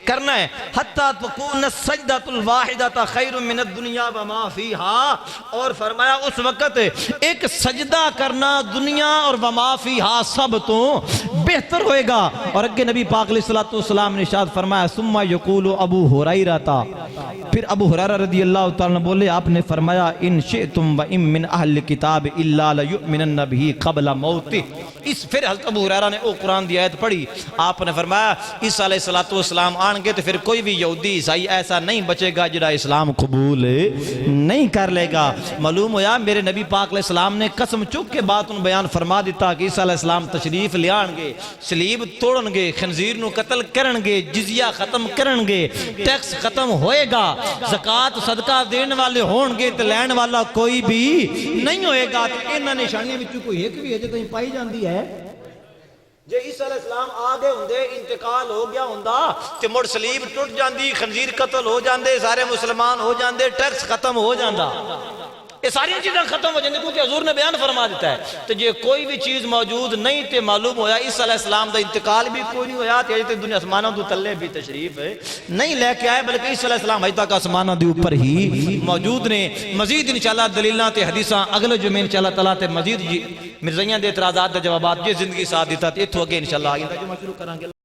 کرنا ہے حتیٰ تکون السجدۃ الواحدۃ خیر من الدنیا وما فیہا اور فرمایا اس وقت ایک سجدہ کرنا دنیا اور وما فیہا سب تو بہتر ہوئے گا اور اگے نبی پاک علیہ السلام نے ارشاد فرمایا ثم یقول ابو ہریرہ پھر ابو ہریرہ رضی اللہ تعالیٰ عنہ بولے آپ نے فرمایا ان شئتم و ام من اہل کتاب الا لیؤمنن بہ قبل موتہ اس پھر حضرت ابو ہریرہ نے او قرآن دی آیت پڑھی آپ نے فرمایا عیسیٰ علیہ السلام آن گے تو پھر کوئی بھی یہودی عیسائی ایسا نہیں بچے گا جڑا اسلام قبول نہیں کر لے گا معلوم ہوا میرے نبی پاک علیہ السلام نے قسم چک کے بات ان بیان فرما دیتا کہ عیسیٰ علیہ السلام تشریف لے آن گے صلیب توڑن گے خنزیر نو قتل کرن گے جزیہ ختم کرن گے ٹیکس ختم ہوئے گا زکاة صدقہ دین والے ہون گے تو لین والا کوئی بھی نہیں ہوئے گا تو انہاں نشانیاں وچوں کوئی ایک بھی ہے جو کہیں پائی جاندی ہے جے عیسیٰ علیہ السلام آگے ہوندے انتقال ہو گیا ہوندا تے مڑ صلیب ٹوٹ جاندی خنزیر قتل ہو جاندے سارے مسلمان ہو جاندے ٹیکس ختم ہو جاندا یہ ساری چیزیں ختم ہو جاندی کیونکہ حضور نے بیان فرما دیتا ہے تو جے کوئی بھی چیز موجود نہیں تے معلوم ہویا عیسیٰ علیہ السلام دا انتقال بھی کوئی نہیں ہویا تے دنیا اسمانوں تو تلے بھی تشریف نہیں لے کے آئے بلکہ عیسیٰ علیہ السلام حیث تک اسمانوں دے اوپر ہی موجود نے مزید انشاءاللہ دلیلاں تے حدیثاں اگلے جمعے انشاءاللہ تعالیٰ تے مزید مرزائیاں دے اعتراضات دے جوابات جے زندگی ساتھ دیتا تے اتھو اگے انشاءاللہ آئندہ جمعہ شروع کریں گے